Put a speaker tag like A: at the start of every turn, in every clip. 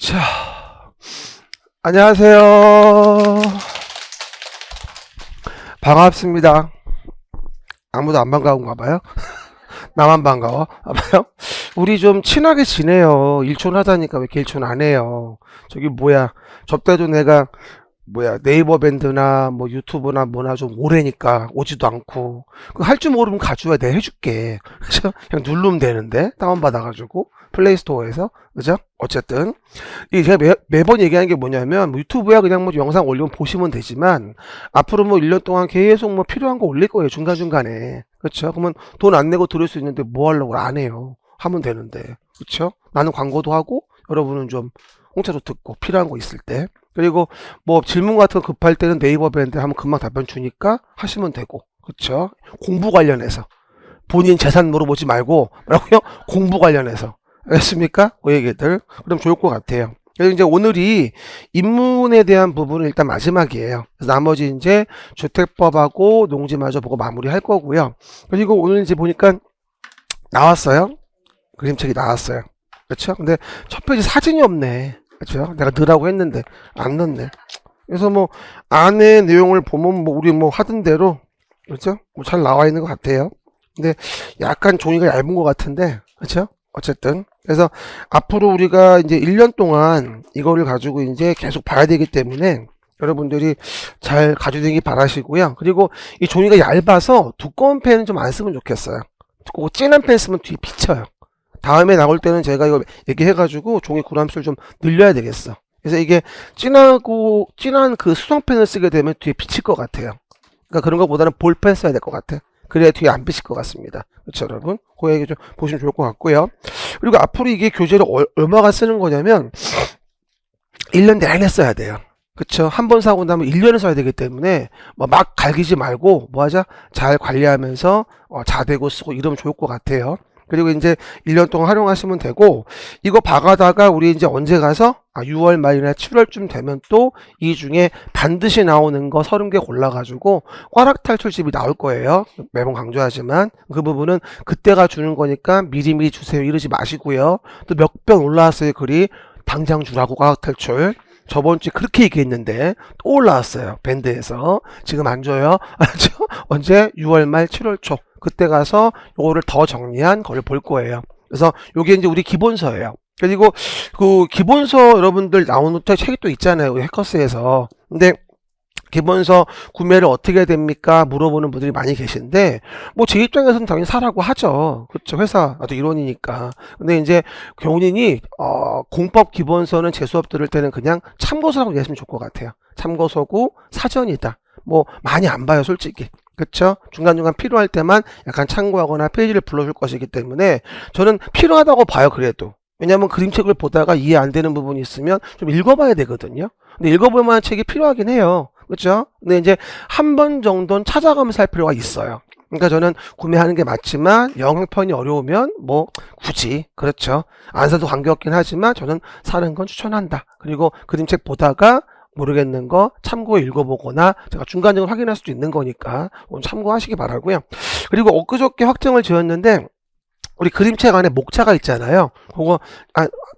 A: 자, 안녕하세요. 반갑습니다. 아무도 안 반가운가 봐요? 나만 반가워? 봐요? 우리 좀 친하게 지내요. 일촌 하자니까 왜 이렇게 일촌 안 해요? 저기 뭐야, 접대도 내가 뭐야, 네이버 밴드나 뭐 유튜브나 뭐나 좀 오래니까 오지도 않고, 그 할 줄 모르면 가져와 내가 해줄게. 그죠? 그냥 누르면 되는데 다운받아가지고 플레이스토어에서. 그죠? 어쨌든 이 제가 매번 얘기하는 게 뭐냐면, 뭐 유튜브야 그냥 뭐 영상 올리면 보시면 되지만, 앞으로 뭐 1년 동안 계속 뭐 필요한 거 올릴 거예요, 중간중간에. 그렇죠? 그러면 돈 안 내고 들을 수 있는데 뭐 하려고 안 해요. 하면 되는데. 그렇죠? 나는 광고도 하고 여러분은 좀 공짜로 듣고 필요한 거 있을 때. 그리고 뭐 질문 같은 거 급할 때는 네이버 밴드 하면 금방 답변 주니까 하시면 되고. 그렇죠? 공부 관련해서 본인 재산 물어보지 말고, 뭐라고요? 공부 관련해서. 알겠습니까? 그 얘기들. 그럼 좋을 것 같아요. 그래서 이제 오늘이 입문에 대한 부분은 일단 마지막이에요. 그래서 나머지 이제 주택법하고 농지마저 보고 마무리할 거고요. 그리고 오늘 이제 보니까 나왔어요. 그림책이 나왔어요. 그렇죠? 근데 첫 페이지 사진이 없네. 그렇죠? 내가 넣으라고 했는데 안 넣네. 그래서 뭐 안에 내용을 보면 뭐 우리 뭐 하던 대로, 그렇죠? 뭐 잘 나와 있는 것 같아요. 근데 약간 종이가 얇은 것 같은데, 그렇죠? 어쨌든 그래서 앞으로 우리가 이제 1년 동안 이거를 가지고 이제 계속 봐야 되기 때문에 여러분들이 잘 가져다니기 바라시고요. 그리고 이 종이가 얇아서 두꺼운 펜은 좀 안 쓰면 좋겠어요. 두껍고 진한 펜 쓰면 뒤에 비쳐요. 다음에 나올 때는 제가 이거 얘기해가지고 종이 구람수를 좀 늘려야 되겠어. 그래서 이게 진한 그 수성펜을 쓰게 되면 뒤에 비칠 것 같아요. 그러니까 그런 것보다는 볼펜 써야 될 것 같아. 그래야 뒤에 안 비칠 것 같습니다. 그렇죠, 여러분? 그 얘기 좀 보시면 좋을 것 같고요. 그리고 앞으로 이게 교재를 얼마가 쓰는 거냐면 1년 내내 써야 돼요. 그쵸? 한 번 사고 나면 1년을 써야 되기 때문에 뭐 막 갈기지 말고 뭐 하자? 잘 관리하면서 자대고 쓰고 이러면 좋을 것 같아요. 그리고 이제 1년 동안 활용하시면 되고, 이거 봐가다가 우리 이제 언제 가서 6월 말이나 7월쯤 되면 또 이 중에 반드시 나오는 거 30개 골라가지고 화락탈출집이 나올 거예요. 매번 강조하지만 그 부분은 그때가 주는 거니까 미리미리 주세요 이러지 마시고요. 또 몇 번 올라왔어요 글이, 당장 주라고 화락탈출. 저번 주에 그렇게 얘기했는데 또 올라왔어요. 밴드에서. 지금 안 줘요. 알죠? 언제? 6월 말 7월 초. 그때 가서 요거를 더 정리한 걸 볼 거예요. 그래서 요게 이제 우리 기본서예요. 그리고 그 기본서 여러분들 나오는 책이 또 있잖아요. 우리 해커스에서. 근데 기본서 구매를 어떻게 해야 됩니까? 물어보는 분들이 많이 계신데, 뭐 제 입장에서는 당연히 사라고 하죠. 그렇죠. 회사 나도 일원이니까. 근데 이제 교훈이니 공법 기본서는 제 수업 들을 때는 그냥 참고서라고 이해하시면 좋을 것 같아요. 참고서고 사전이다. 뭐 많이 안 봐요, 솔직히. 그렇죠? 중간중간 필요할 때만 약간 참고하거나 페이지를 불러줄 것이기 때문에 저는 필요하다고 봐요, 그래도. 왜냐면 그림책을 보다가 이해 안 되는 부분이 있으면 좀 읽어봐야 되거든요. 근데 읽어볼 만한 책이 필요하긴 해요. 그렇죠? 근데 이제 한 번 정도는 찾아가면서 할 필요가 있어요. 그러니까 저는 구매하는 게 맞지만 영어편이 어려우면 뭐 굳이, 그렇죠, 안 사도 관계없긴 하지만 저는 사는 건 추천한다. 그리고 그림책 보다가 모르겠는 거 참고 읽어보거나 제가 중간중간 확인할 수도 있는 거니까 참고하시기 바라고요. 그리고 엊그저께 확정을 지었는데 우리 그림책 안에 목차가 있잖아요. 그거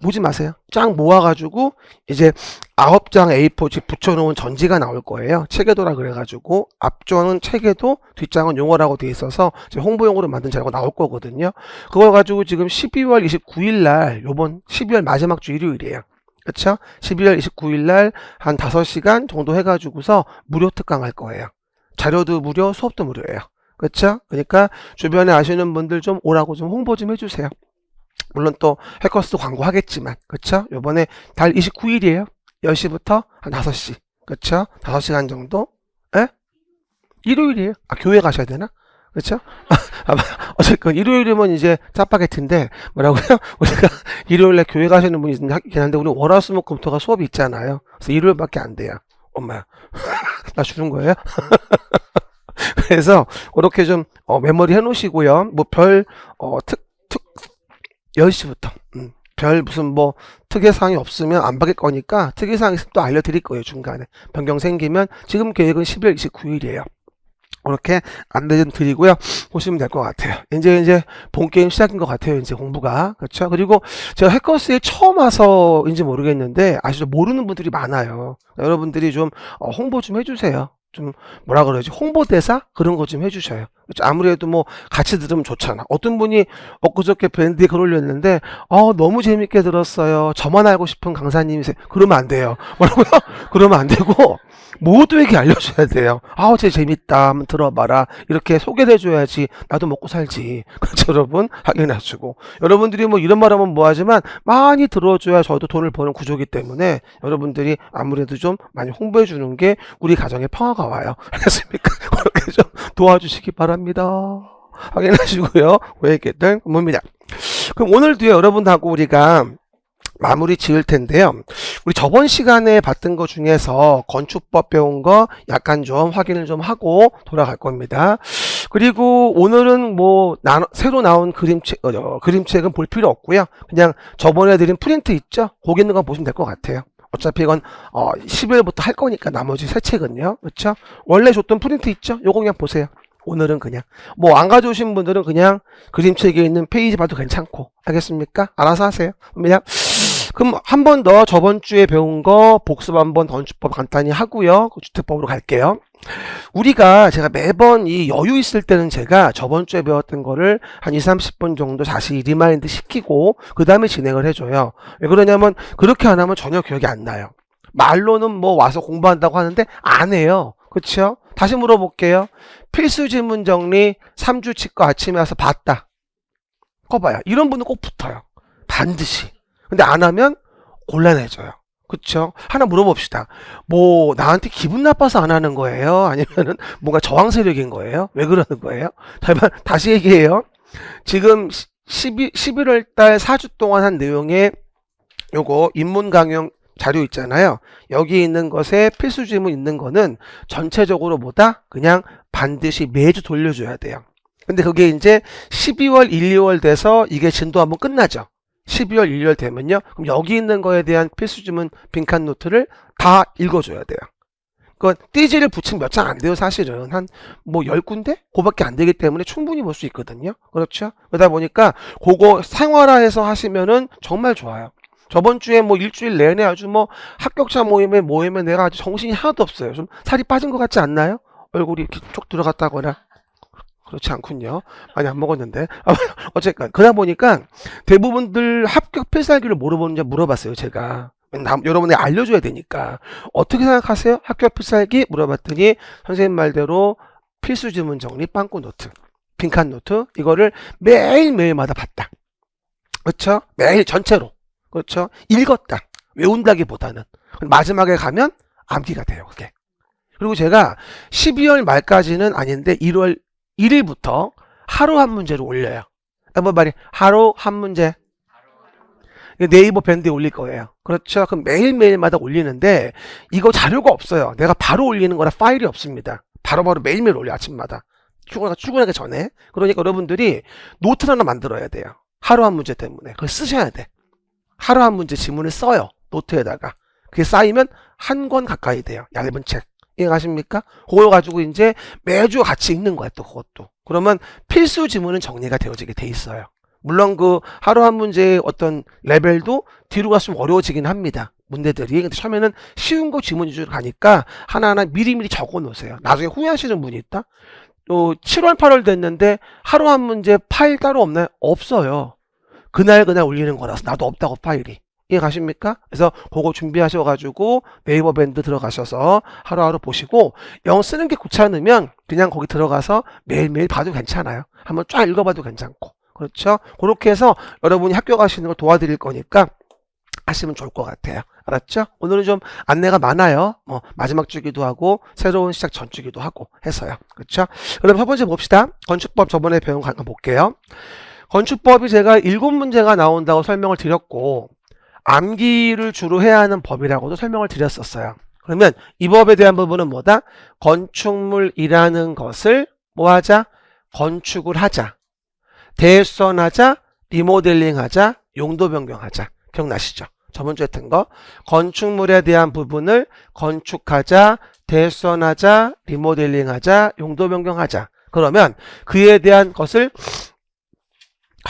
A: 보지 마세요. 쫙 모아가지고 이제 9장 A4지 붙여놓은 전지가 나올 거예요. 체계도라 그래가지고 앞장은 체계도, 뒷장은 용어라고 돼 있어서 홍보용으로 만든 자료가 나올 거거든요. 그걸 가지고 지금 12월 29일 날, 요번 12월 마지막 주 일요일이에요. 그쵸? 12월 29일 날 한 5시간 정도 해가지고서 무료 특강할 거예요. 자료도 무료, 수업도 무료예요. 그쵸? 그러니까 주변에 아시는 분들 좀 오라고 좀 홍보 좀 해주세요. 물론 또 해커스도 광고하겠지만, 그쵸? 요번에 달 29일이에요. 10시부터 한 5시. 그쵸? 5시간 정도? 에? 일요일이에요. 교회 가셔야 되나? 그쵸? 어쨌든 일요일이면 이제 짜파게티인데, 뭐라고요? 우리가 일요일에 교회 가시는 분이 있긴 한데, 우리 월화수목금토가 수업이 있잖아요. 그래서 일요일밖에 안 돼요. 엄마야. 나 주는 거예요? 그래서 그렇게 좀 메모리 해놓으시고요. 뭐 별 10시부터 별 무슨 뭐 특이사항이 없으면 안 받을 거니까, 특이사항 있으면 또 알려드릴 거예요. 중간에 변경 생기면. 지금 계획은 12월 29일이에요 그렇게 안내 좀 드리고요. 보시면 될 것 같아요. 이제 본 게임 시작인 것 같아요. 이제 공부가. 그렇죠? 그리고 제가 해커스에 처음 와서인지 모르겠는데 아직도 모르는 분들이 많아요. 여러분들이 좀 홍보 좀 해주세요. 좀 뭐라 그러지? 홍보대사 그런 거 좀 해주셔요. 그렇죠? 아무래도 뭐 같이 들으면 좋잖아. 어떤 분이 엊그저께 밴드에 글 올렸는데 너무 재밌게 들었어요. 저만 알고 싶은 강사님이세요. 그러면 안 돼요. 뭐라고요? 그러면 안 되고 모두에게 알려줘야 돼요. 쟤 재밌다. 한번 들어봐라. 이렇게 소개를 해줘야지 나도 먹고 살지. 그렇죠, 여러분? 확인하시고. 여러분들이 뭐 이런 말 하면 뭐하지만 많이 들어줘야 저도 돈을 버는 구조이기 때문에 여러분들이 아무래도 좀 많이 홍보해 주는 게 우리 가정에 평화가 와요. 알겠습니까? 그렇게 좀 도와주시기 바랍니다. 확인하시고요. 왜겠든 뭡니다. 그럼 오늘도요, 여러분하고 우리가 마무리 지을 텐데요. 우리 저번 시간에 봤던 것 중에서 건축법 배운 거 약간 좀 확인을 좀 하고 돌아갈 겁니다. 그리고 오늘은 뭐 새로 나온 그림책은 볼 필요 없고요. 그냥 저번에 드린 프린트 있죠? 거기 있는 거 보시면 될 것 같아요. 어차피 이건 10일부터 할 거니까 나머지 새 책은요. 그렇죠? 원래 줬던 프린트 있죠? 요거 그냥 보세요. 오늘은 그냥 뭐 안 가져오신 분들은 그냥 그림책에 있는 페이지 봐도 괜찮고. 알겠습니까? 알아서 하세요. 그럼 한 번 더 저번 주에 배운 거 복습 한번 건축법 간단히 하고요. 주택법으로 갈게요. 제가 매번 이 여유 있을 때는 제가 저번 주에 배웠던 거를 한 2-30분 정도 다시 리마인드 시키고 그 다음에 진행을 해줘요. 왜 그러냐면 그렇게 안 하면 전혀 기억이 안 나요. 말로는 뭐 와서 공부한다고 하는데 안 해요. 그쵸? 다시 물어볼게요. 필수 지문 정리 3주 치과 아침에 와서 봤다. 꺼봐요. 이런 분은 꼭 붙어요. 반드시. 근데 안 하면 곤란해져요. 그쵸? 하나 물어봅시다. 뭐 나한테 기분 나빠서 안 하는 거예요? 아니면은 뭔가 저항 세력인 거예요? 왜 그러는 거예요? 다시 얘기해요. 지금 11월 달 4주 동안 한 내용에 요거 인문 강연 자료 있잖아요. 여기 있는 것에 필수 지문 있는 거는 전체적으로 보다 그냥 반드시 매주 돌려줘야 돼요. 근데 그게 이제 12월, 1, 2월 돼서 이게 진도 한번 끝나죠. 12월, 1, 2월 되면요. 그럼 여기 있는 거에 대한 필수 지문 빈칸 노트를 다 읽어줘야 돼요. 그 띠지를 붙이면 몇 장 안 돼요. 사실은 한 뭐 10군데? 그거밖에 안 되기 때문에 충분히 볼 수 있거든요. 그렇죠? 그러다 보니까 그거 생활화해서 하시면은 정말 좋아요. 저번 주에 뭐 일주일 내내 아주 뭐 합격자 모임에 내가 아주 정신이 하나도 없어요. 좀 살이 빠진 것 같지 않나요? 얼굴이 이렇게 쭉 들어갔다거나. 그렇지 않군요. 많이 안 먹었는데. 어쨌건 그러다 보니까 대부분들 합격 필살기를 물어보는지 물어봤어요. 제가. 여러분이 알려줘야 되니까. 어떻게 생각하세요? 합격 필살기 물어봤더니 선생님 말대로 필수 지문 정리 빵꾸 노트, 빈칸 노트 이거를 매일매일마다 봤다. 그렇죠? 매일 전체로. 그렇죠? 읽었다. 외운다기보다는. 마지막에 가면 암기가 돼요. 그게. 그리고 제가 12월 말까지는 아닌데 1월 1일부터 하루 한 문제를 올려요. 말이 하루 한 문제. 네이버 밴드에 올릴 거예요. 그렇죠? 그럼 매일매일마다 올리는데 이거 자료가 없어요. 내가 바로 올리는 거라 파일이 없습니다. 바로바로 매일매일 올려 아침마다. 출근하기 전에. 그러니까 여러분들이 노트를 하나 만들어야 돼요. 하루 한 문제 때문에. 그걸 쓰셔야 돼. 하루 한 문제 지문을 써요. 노트에다가. 그게 쌓이면 한 권 가까이 돼요. 얇은 책. 이해가십니까? 그걸 가지고 이제 매주 같이 읽는 거야, 또 그것도. 그러면 필수 지문은 정리가 되어지게 돼 있어요. 물론 그 하루 한 문제의 어떤 레벨도 뒤로 갈수록 어려워지긴 합니다. 문제들이. 근데 처음에는 쉬운 거 지문 위주로 가니까 하나하나 미리미리 적어 놓으세요. 나중에 후회하시는 분이 있다? 또 7월, 8월 됐는데 하루 한 문제 파일 따로 없나요? 없어요. 그날 올리는 거라서 나도 없다고 파일이. 이해 가십니까? 그래서 그거 준비하셔가지고 네이버 밴드 들어가셔서 하루하루 보시고 영 쓰는 게 귀찮으면 그냥 거기 들어가서 매일매일 봐도 괜찮아요. 한번 쫙 읽어봐도 괜찮고. 그렇죠? 그렇게 해서 여러분이 학교 가시는 걸 도와드릴 거니까 하시면 좋을 것 같아요. 알았죠? 오늘은 좀 안내가 많아요. 마지막 주기도 하고 새로운 시작 전 주기도 하고 해서요. 그렇죠? 그럼 첫 번째 봅시다. 건축법 저번에 배운 거 한번 볼게요. 건축법이 제가 7문제가 나온다고 설명을 드렸고 암기를 주로 해야 하는 법이라고도 설명을 드렸었어요. 그러면 이 법에 대한 부분은 뭐다? 건축물이라는 것을 뭐 하자? 건축을 하자. 대수선하자, 리모델링하자, 용도 변경하자. 기억나시죠? 저번 주에 했던 거. 건축물에 대한 부분을 건축하자, 대수선하자, 리모델링하자, 용도 변경하자. 그러면 그에 대한 것을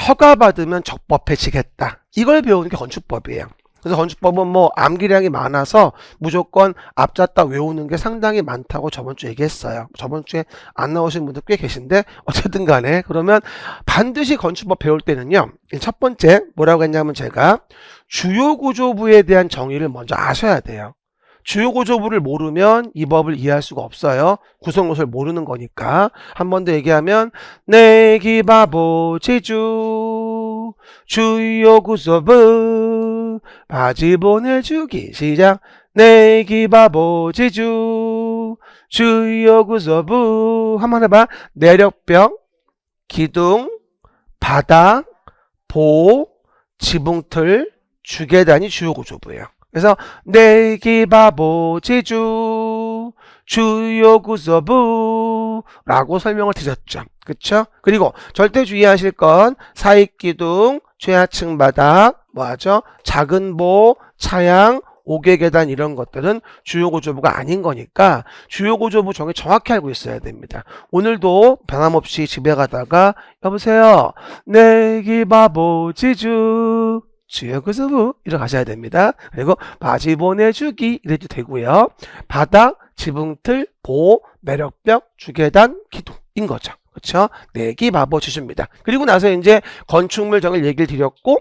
A: 허가받으면 적법해지겠다. 이걸 배우는 게 건축법이에요. 그래서 건축법은 뭐 암기량이 많아서 무조건 앞잡다 외우는 게 상당히 많다고 저번 주에 얘기했어요. 저번 주에 안 나오신 분들 꽤 계신데 어쨌든 간에 그러면 반드시 건축법 배울 때는요. 첫 번째 뭐라고 했냐면 제가 주요구조부에 대한 정의를 먼저 아셔야 돼요. 주요구조부를 모르면 이 법을 이해할 수가 없어요. 구성요소를 모르는 거니까. 한 번 더 얘기하면 내기 바보 지주 주요구조부 바지 보내주기 시작. 내기 바보 지주 주요구조부 한번 해봐. 내력벽 기둥 바닥 보 지붕틀 주계단이 주요구조부예요. 그래서 내기 바보 지주 주요구조부 라고 설명을 드렸죠. 그쵸? 그리고 절대 주의하실 건 사익기둥 최하층 바닥 뭐하죠? 작은 보 차양 5개 계단 이런 것들은 주요구조부가 아닌 거니까 주요구조부 정의 정확히 알고 있어야 됩니다. 오늘도 변함없이 집에 가다가 여보세요 내기 바보 지주 주요구조부 이렇게 가셔야 됩니다. 그리고 바지 보내주기 이래도 되고요. 바닥, 지붕틀, 보, 매력벽, 주계단, 기둥인 거죠. 그렇죠? 내기 바보 지주입니다. 그리고 나서 이제 건축물 정의를 얘기를 드렸고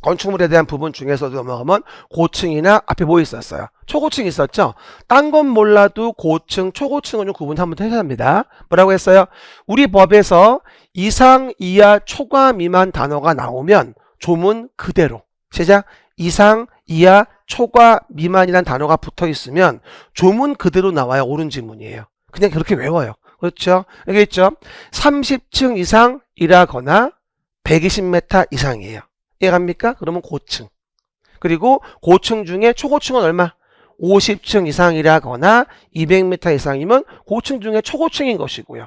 A: 건축물에 대한 부분 중에서도 넘어가면 고층이나 앞에 뭐 있었어요? 초고층 있었죠? 딴 건 몰라도 고층, 초고층은 좀 구분 한번 해야 합니다. 뭐라고 했어요? 우리 법에서 이상, 이하, 초과, 미만 단어가 나오면 조문 그대로 시작. 이상, 이하, 초과, 미만이란 단어가 붙어 있으면 조문 그대로 나와야 옳은 지문이에요. 그냥 그렇게 외워요. 그렇죠? 여기 있죠? 30층 이상이라거나 120m 이상이에요. 이해갑니까? 그러면 고층. 그리고 고층 중에 초고층은 얼마? 50층 이상이라거나 200m 이상이면 고층 중에 초고층인 것이고요.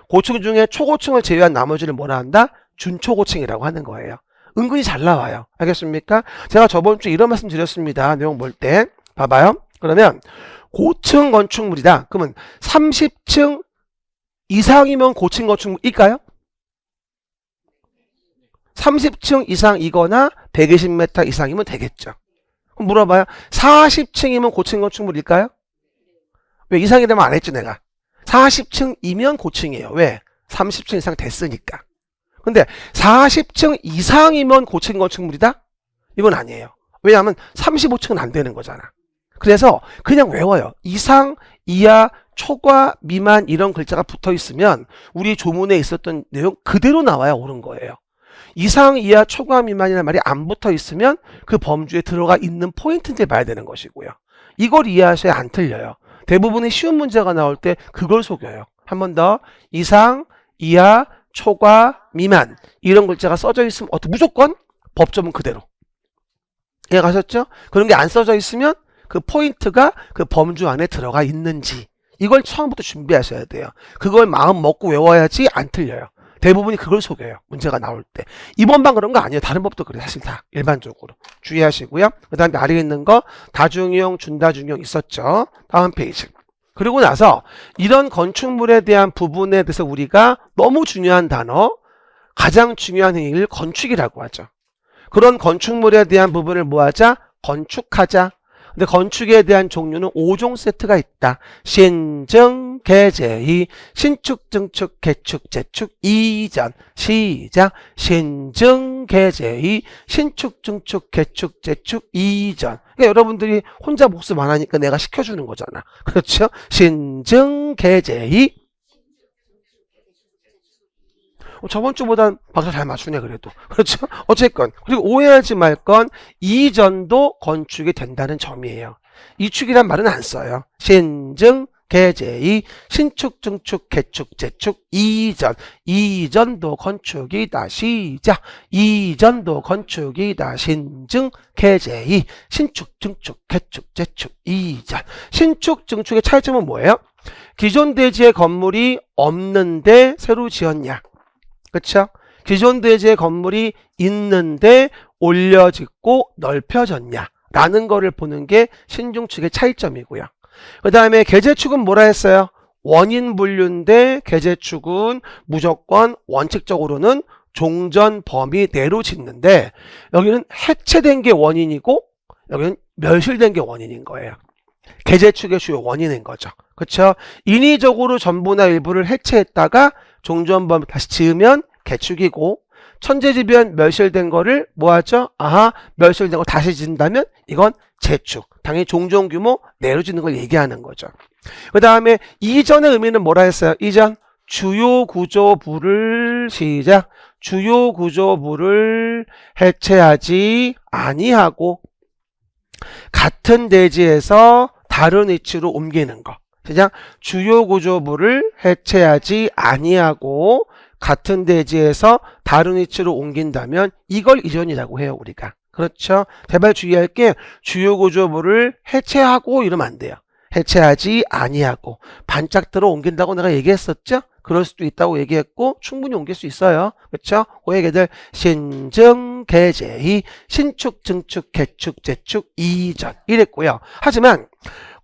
A: 고층 중에 초고층을 제외한 나머지를 뭐라 한다? 준초고층이라고 하는 거예요. 은근히 잘 나와요. 알겠습니까? 제가 저번 주에 이런 말씀 드렸습니다. 내용 볼 때. 봐봐요. 그러면 고층 건축물이다. 그러면 30층 이상이면 고층 건축물일까요? 30층 이상이거나 120m 이상이면 되겠죠. 그럼 물어봐요. 40층이면 고층 건축물일까요? 왜 이상이 되면 안 했죠 내가. 40층이면 고층이에요. 왜? 30층 이상 됐으니까. 근데 40층 이상이면 고층 건축물이다? 이건 아니에요. 왜냐하면 35층은 안 되는 거잖아. 그래서 그냥 외워요. 이상, 이하, 초과, 미만 이런 글자가 붙어 있으면 우리 조문에 있었던 내용 그대로 나와야 옳은 거예요. 이상, 이하, 초과, 미만이라는 말이 안 붙어 있으면 그 범주에 들어가 있는 포인트인지 봐야 되는 것이고요. 이걸 이해하셔야 안 틀려요. 대부분의 쉬운 문제가 나올 때 그걸 속여요. 한 번 더. 이상, 이하, 초과, 미만 이런 글자가 써져 있으면 무조건 법조문 그대로. 이해가셨죠? 그런 게 안 써져 있으면 그 포인트가 그 범주 안에 들어가 있는지 이걸 처음부터 준비하셔야 돼요. 그걸 마음 먹고 외워야지 안 틀려요. 대부분이 그걸 속여요. 문제가 나올 때. 이번만 그런 거 아니에요. 다른 법도 그래. 사실 다 일반적으로. 주의하시고요. 그 다음에 아래 있는 거 다중이용, 준다중이용 있었죠. 다음 페이지. 그리고 나서 이런 건축물에 대한 부분에 대해서 우리가 너무 중요한 단어, 가장 중요한 행위를 건축이라고 하죠. 그런 건축물에 대한 부분을 뭐 하자? 건축하자. 근데 건축에 대한 종류는 5종 세트가 있다. 신증, 개제의, 신축, 증축, 개축, 재축, 이전, 시작. 신증, 개제의, 신축, 증축, 개축, 재축, 이전. 그러니까 여러분들이 혼자 복습 안 하니까 내가 시켜주는 거잖아. 그렇죠? 신증, 개제의. 저번 주보단 박사 잘 맞추네 그래도. 그렇죠? 어쨌건 그리고 오해하지 말 건 이전도 건축이 된다는 점이에요. 이축이란 말은 안 써요. 신증, 개제의, 신축, 증축, 개축, 재축, 이전. 이전도 건축이다. 시작. 이전도 건축이다. 신증, 개제의, 신축, 증축, 개축, 재축, 이전. 신축, 증축의 차이점은 뭐예요? 기존 대지의 건물이 없는데 새로 지었냐? 그쵸? 기존 대지의 건물이 있는데 올려짓고 넓혀졌냐 라는 거를 보는 게 신중축의 차이점이고요. 그 다음에 계제축은 뭐라 했어요? 원인 분류인데 계제축은 무조건 원칙적으로는 종전 범위 내로 짓는데 여기는 해체된 게 원인이고 여기는 멸실된 게 원인인 거예요. 계제축의 주요 원인인 거죠. 그렇죠? 인위적으로 전부나 일부를 해체했다가 종전 범위 다시 지으면 개축이고 천재지변 멸실된 거를 뭐 하죠? 아하, 멸실된 거 다시 짓는다면 이건 재축. 당연히 종전 규모 내로 짓는 걸 얘기하는 거죠. 그 다음에 이전의 의미는 뭐라 했어요? 이전 주요 구조부를 시작. 주요 구조부를 해체하지 아니하고 같은 대지에서 다른 위치로 옮기는 거. 시작. 주요 구조부를 해체하지 아니하고 같은 대지에서 다른 위치로 옮긴다면 이걸 이전이라고 해요, 우리가. 그렇죠? 제발 주의할 게 주요 구조부를 해체하고 이러면 안 돼요. 해체하지 아니하고 반짝 들어 옮긴다고 내가 얘기했었죠? 그럴 수도 있다고 얘기했고 충분히 옮길 수 있어요. 그렇죠? 그 얘기들 신증, 개제희, 신축, 증축, 개축, 재축, 이전 이랬고요. 하지만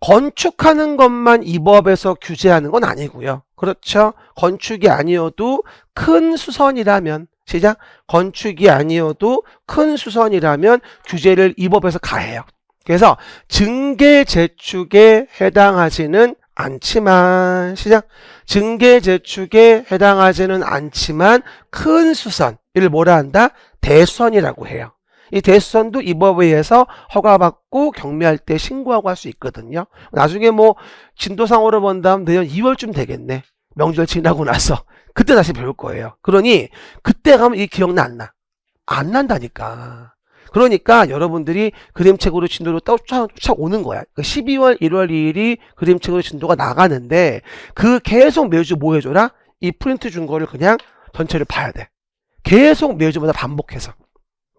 A: 건축하는 것만 이 법에서 규제하는 건 아니고요. 그렇죠? 건축이 아니어도 큰 수선이라면 시작. 건축이 아니어도 큰 수선이라면 규제를 이 법에서 가해요. 그래서 증계 재축에 해당하지는 않지만 시작. 증계 재축에 해당하지는 않지만 큰 수선 이를 뭐라 한다? 대수선이라고 해요. 이 대수선도 이 법에 의해서 허가받고 경매할 때 신고하고 할 수 있거든요. 나중에 뭐 진도상으로 본다면 내년 2월쯤 되겠네. 명절 지나고 나서 그때 다시 배울 거예요. 그러니 그때 가면 이 기억나 안 나? 안 난다니까. 그러니까 여러분들이 그림책으로 진도로 쫓아오는 거야. 12월 1월 2일이 그림책으로 진도가 나가는데 그 계속 매주 뭐 해줘라? 이 프린트 준 거를 그냥 전체를 봐야 돼. 계속 매주마다 반복해서.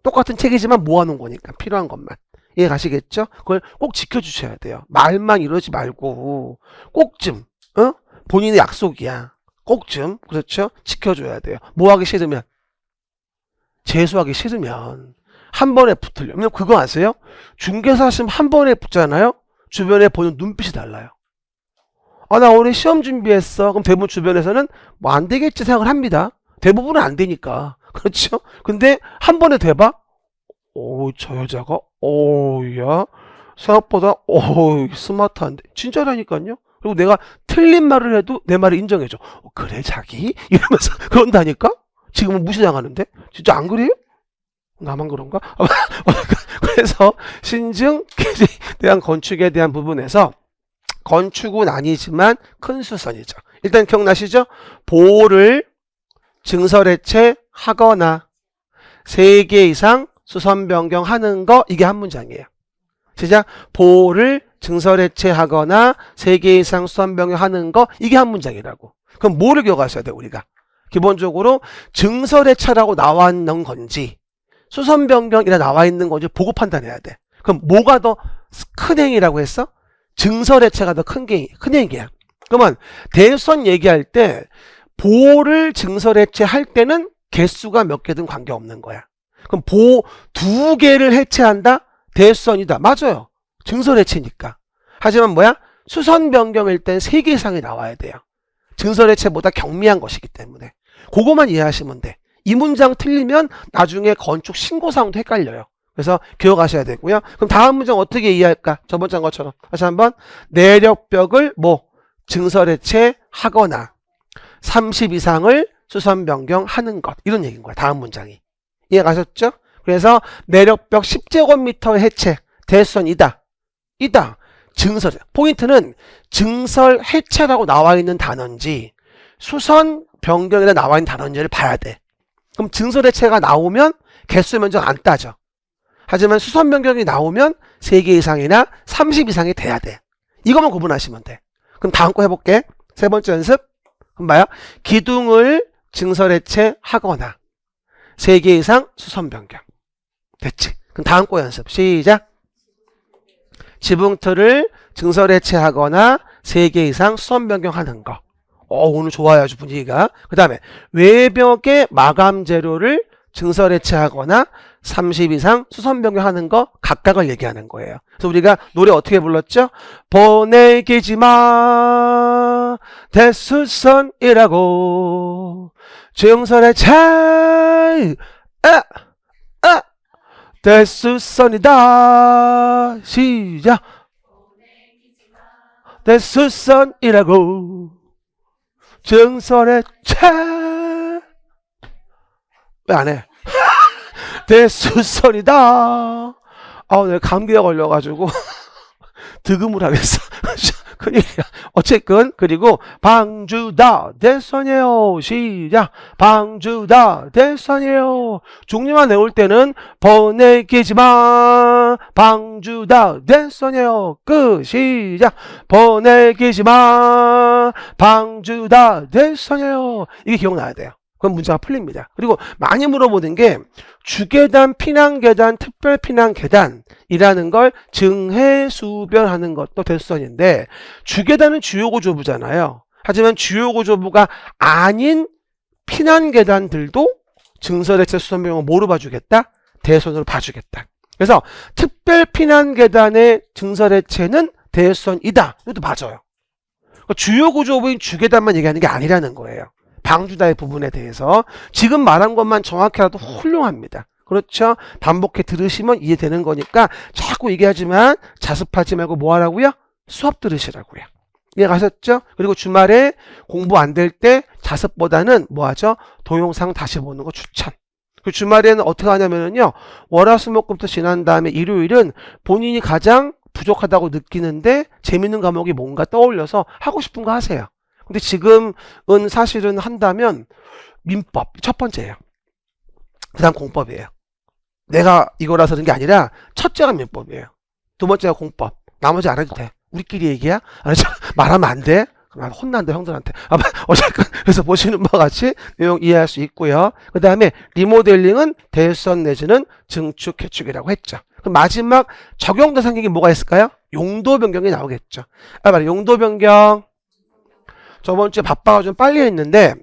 A: 똑같은 책이지만 모아놓은 거니까 필요한 것만. 이해 가시겠죠? 그걸 꼭 지켜주셔야 돼요. 말만 이러지 말고 꼭 좀 본인의 약속이야. 꼭 좀 그렇죠? 지켜줘야 돼요. 뭐 하기 싫으면 재수하기 싫으면 한 번에 붙으려. 왜냐면 그거 아세요? 중개사 하시면 한 번에 붙잖아요. 주변에 보는 눈빛이 달라요. 아, 나 오늘 시험 준비했어. 그럼 대부분 주변에서는 뭐 안 되겠지 생각을 합니다. 대부분은 안 되니까. 그렇죠? 근데 한 번에 돼봐? 오, 저 여자가, 야, 생각보다, 스마트한데. 진짜라니까요? 그리고 내가 틀린 말을 해도 내 말을 인정해줘. 그래, 자기? 이러면서 그런다니까? 지금은 무시당하는데? 진짜 안 그래요? 나만 그런가? 그래서 신증, 개제에 대한 건축에 대한 부분에서 건축은 아니지만 큰 수선이죠. 일단 기억나시죠? 보호를 증설해체 하거나 3개 이상 수선 변경하는 거 이게 한 문장이에요. 시작. 보호를 증설해체 하거나 3개 이상 수선 변경하는 거 이게 한 문장이라고. 그럼 뭐를 기억하셔야 돼요, 우리가? 기본적으로 증설해체라고 나와 있는 건지 수선 변경이라 나와 있는 건지 보고 판단해야 돼. 그럼 뭐가 더 큰 행위라고 했어? 증설해체가 더 큰 행위야. 그러면 대수선 얘기할 때 보호를 증설해체 할 때는 개수가 몇 개든 관계없는 거야. 그럼 보호 2개를 해체한다? 대수선이다. 맞아요. 증설해체니까. 하지만 뭐야? 수선 변경일 땐 3개 이상이 나와야 돼요. 증설해체보다 경미한 것이기 때문에. 그거만 이해하시면 돼. 이 문장 틀리면 나중에 건축 신고사항도 헷갈려요. 그래서 기억하셔야 되고요. 그럼 다음 문장 어떻게 이해할까? 저번 장 것처럼. 다시 한번. 내력벽을 증설해체 하거나 30 이상을 수선 변경하는 것. 이런 얘기인 거야. 다음 문장이. 이해 가셨죠? 그래서 내력벽 10제곱미터 해체. 대수선이다. 증설. 포인트는 증설 해체라고 나와 있는 단어인지 수선 변경이라 나와 있는 단어인지를 봐야 돼. 그럼 증설 해체가 나오면 개수 면적 안 따져. 하지만 수선 변경이 나오면 3개 이상이나 30 이상이 돼야 돼. 이것만 구분하시면 돼. 그럼 다음 거 해볼게. 3번째 연습. 그럼 봐요. 기둥을 증설 해체하거나 3개 이상 수선 변경. 됐지? 그럼 다음 거 연습. 시작. 지붕틀을 증설 해체하거나 3개 이상 수선 변경하는 거. 오늘 좋아요, 아주 분위기가. 그 다음에 외벽의 마감 재료를 증설 해체하거나 30 이상 수선 변경하는 거 각각을 얘기하는 거예요. 그래서 우리가 노래 어떻게 불렀죠? 보내기지 마 대수선이라고 증설의 차이 대수선이다. 시작. 대수선이라고 증설의 차이 왜 안 해? 대수선이다. 내가 감기가 걸려가지고 득음을 하겠어. 큰일이야. 어쨌든 그리고 방주다 대선이에요. 시작. 방주다 대선이에요. 종류만 외울 때는 보내기지마 방주다 대선이에요. 끝. 시작. 보내기지마 방주다 대선이에요. 이게 기억나야 돼요. 그럼 문제가 풀립니다. 그리고 많이 물어보는 게 주계단, 피난계단, 특별피난계단이라는 걸 증해수변하는 것도 대수선인데 주계단은 주요구조부잖아요. 하지만 주요구조부가 아닌 피난계단들도 증설대체 수선비용을 뭐로 봐주겠다? 대수선으로 봐주겠다. 그래서 특별피난계단의 증설대체는 대수선이다. 이것도 맞아요. 그러니까 주요구조부인 주계단만 얘기하는 게 아니라는 거예요. 방주다의 부분에 대해서 지금 말한 것만 정확히라도 훌륭합니다. 그렇죠? 반복해 들으시면 이해되는 거니까 자꾸 얘기하지만 자습하지 말고 뭐 하라고요? 수업 들으시라고요. 이해가셨죠? 그리고 주말에 공부 안 될 때 자습보다는 뭐 하죠? 동영상 다시 보는 거 추천. 그 주말에는 어떻게 하냐면요. 월화수목금부터 지난 다음에 일요일은 본인이 가장 부족하다고 느끼는데 재밌는 과목이 뭔가 떠올려서 하고 싶은 거 하세요. 근데 지금은 사실은 한다면 민법 첫 번째예요. 그 다음 공법이에요. 내가 이거라서 그런 게 아니라 첫째가 민법이에요. 두 번째가 공법. 나머지 안 해도 돼. 우리끼리 얘기야? 말하면 안 돼? 그럼 혼난다 형들한테. 어쨌든 그래서 보시는 바와 같이 내용 이해할 수 있고요. 그 다음에 리모델링은 대선 내지는 증축 개축이라고 했죠. 그럼 마지막 적용 대상격이 뭐가 있을까요? 용도 변경이 나오겠죠. 용도 변경. 저번 주에 바빠가 좀 빨리 했는데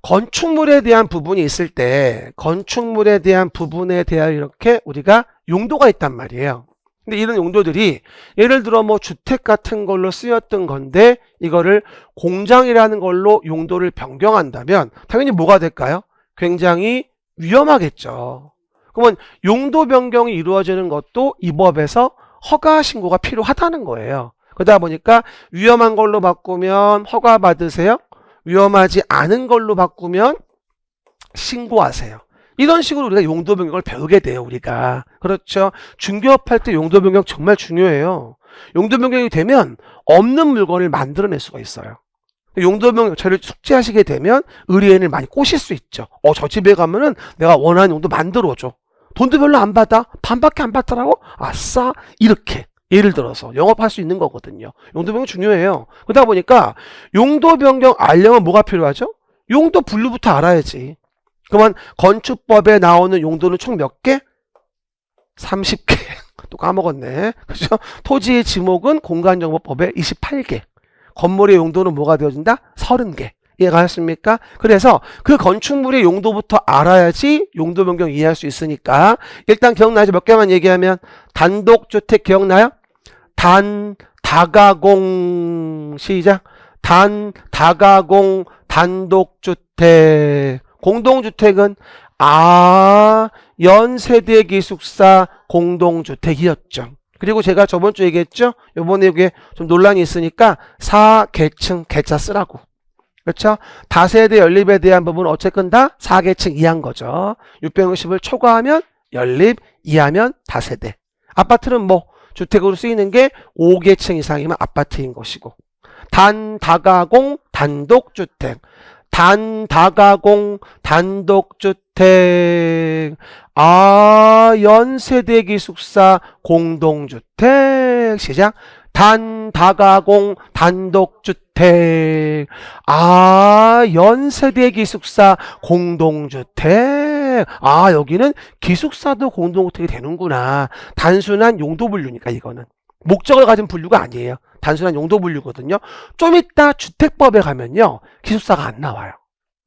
A: 건축물에 대한 부분이 있을 때 건축물에 대한 부분에 대하여 이렇게 우리가 용도가 있단 말이에요. 근데 이런 용도들이 예를 들어 뭐 주택 같은 걸로 쓰였던 건데 이거를 공장이라는 걸로 용도를 변경한다면 당연히 뭐가 될까요? 굉장히 위험하겠죠. 그러면 용도 변경이 이루어지는 것도 이 법에서 허가 신고가 필요하다는 거예요. 그러다 보니까 위험한 걸로 바꾸면 허가 받으세요. 위험하지 않은 걸로 바꾸면 신고하세요. 이런 식으로 우리가 용도 변경을 배우게 돼요. 우리가. 그렇죠. 중개업할 때 용도 변경 정말 중요해요. 용도 변경이 되면 없는 물건을 만들어낼 수가 있어요. 용도 변경 저를 숙지하시게 되면 의뢰인을 많이 꼬실 수 있죠. 저 집에 가면은 내가 원하는 용도 만들어줘. 돈도 별로 안 받아. 반밖에 안 받더라고. 아싸. 이렇게. 예를 들어서 영업할 수 있는 거거든요. 용도 변경 중요해요. 그러다 보니까 용도 변경 알려면 뭐가 필요하죠? 용도 분류부터 알아야지. 그러면 건축법에 나오는 용도는 총 몇 개? 30개. 또 까먹었네. 그죠? 토지의 지목은 공간정보법에 28개. 건물의 용도는 뭐가 되어진다? 30개. 이해가셨습니까? 그래서 그 건축물의 용도부터 알아야지 용도 변경 이해할 수 있으니까 일단 기억나죠? 몇 개만 얘기하면 단독주택 기억나요? 다가공 시작. 다가공 단독주택. 공동주택은 연세대 기숙사 공동주택이었죠. 그리고 제가 저번 주에 얘기했죠. 요번에 이게 좀 논란이 있으니까 4계층 계차 쓰라고. 그렇죠? 다세대 연립에 대한 부분은 어쨌든 다 4계층 이하인 거죠. 660을 초과하면 연립, 이하면 다세대. 아파트는 뭐 주택으로 쓰이는 게 5계층 이상이면 아파트인 것이고. 다가공 단독주택. 다가공 단독주택. 연세대 기숙사 공동주택. 시작. 다가공 단독주택. 연세대 기숙사 공동주택. 여기는 기숙사도 공동주택이 되는구나. 단순한 용도 분류니까 이거는. 목적을 가진 분류가 아니에요. 단순한 용도 분류거든요. 좀 이따 주택법에 가면요. 기숙사가 안 나와요.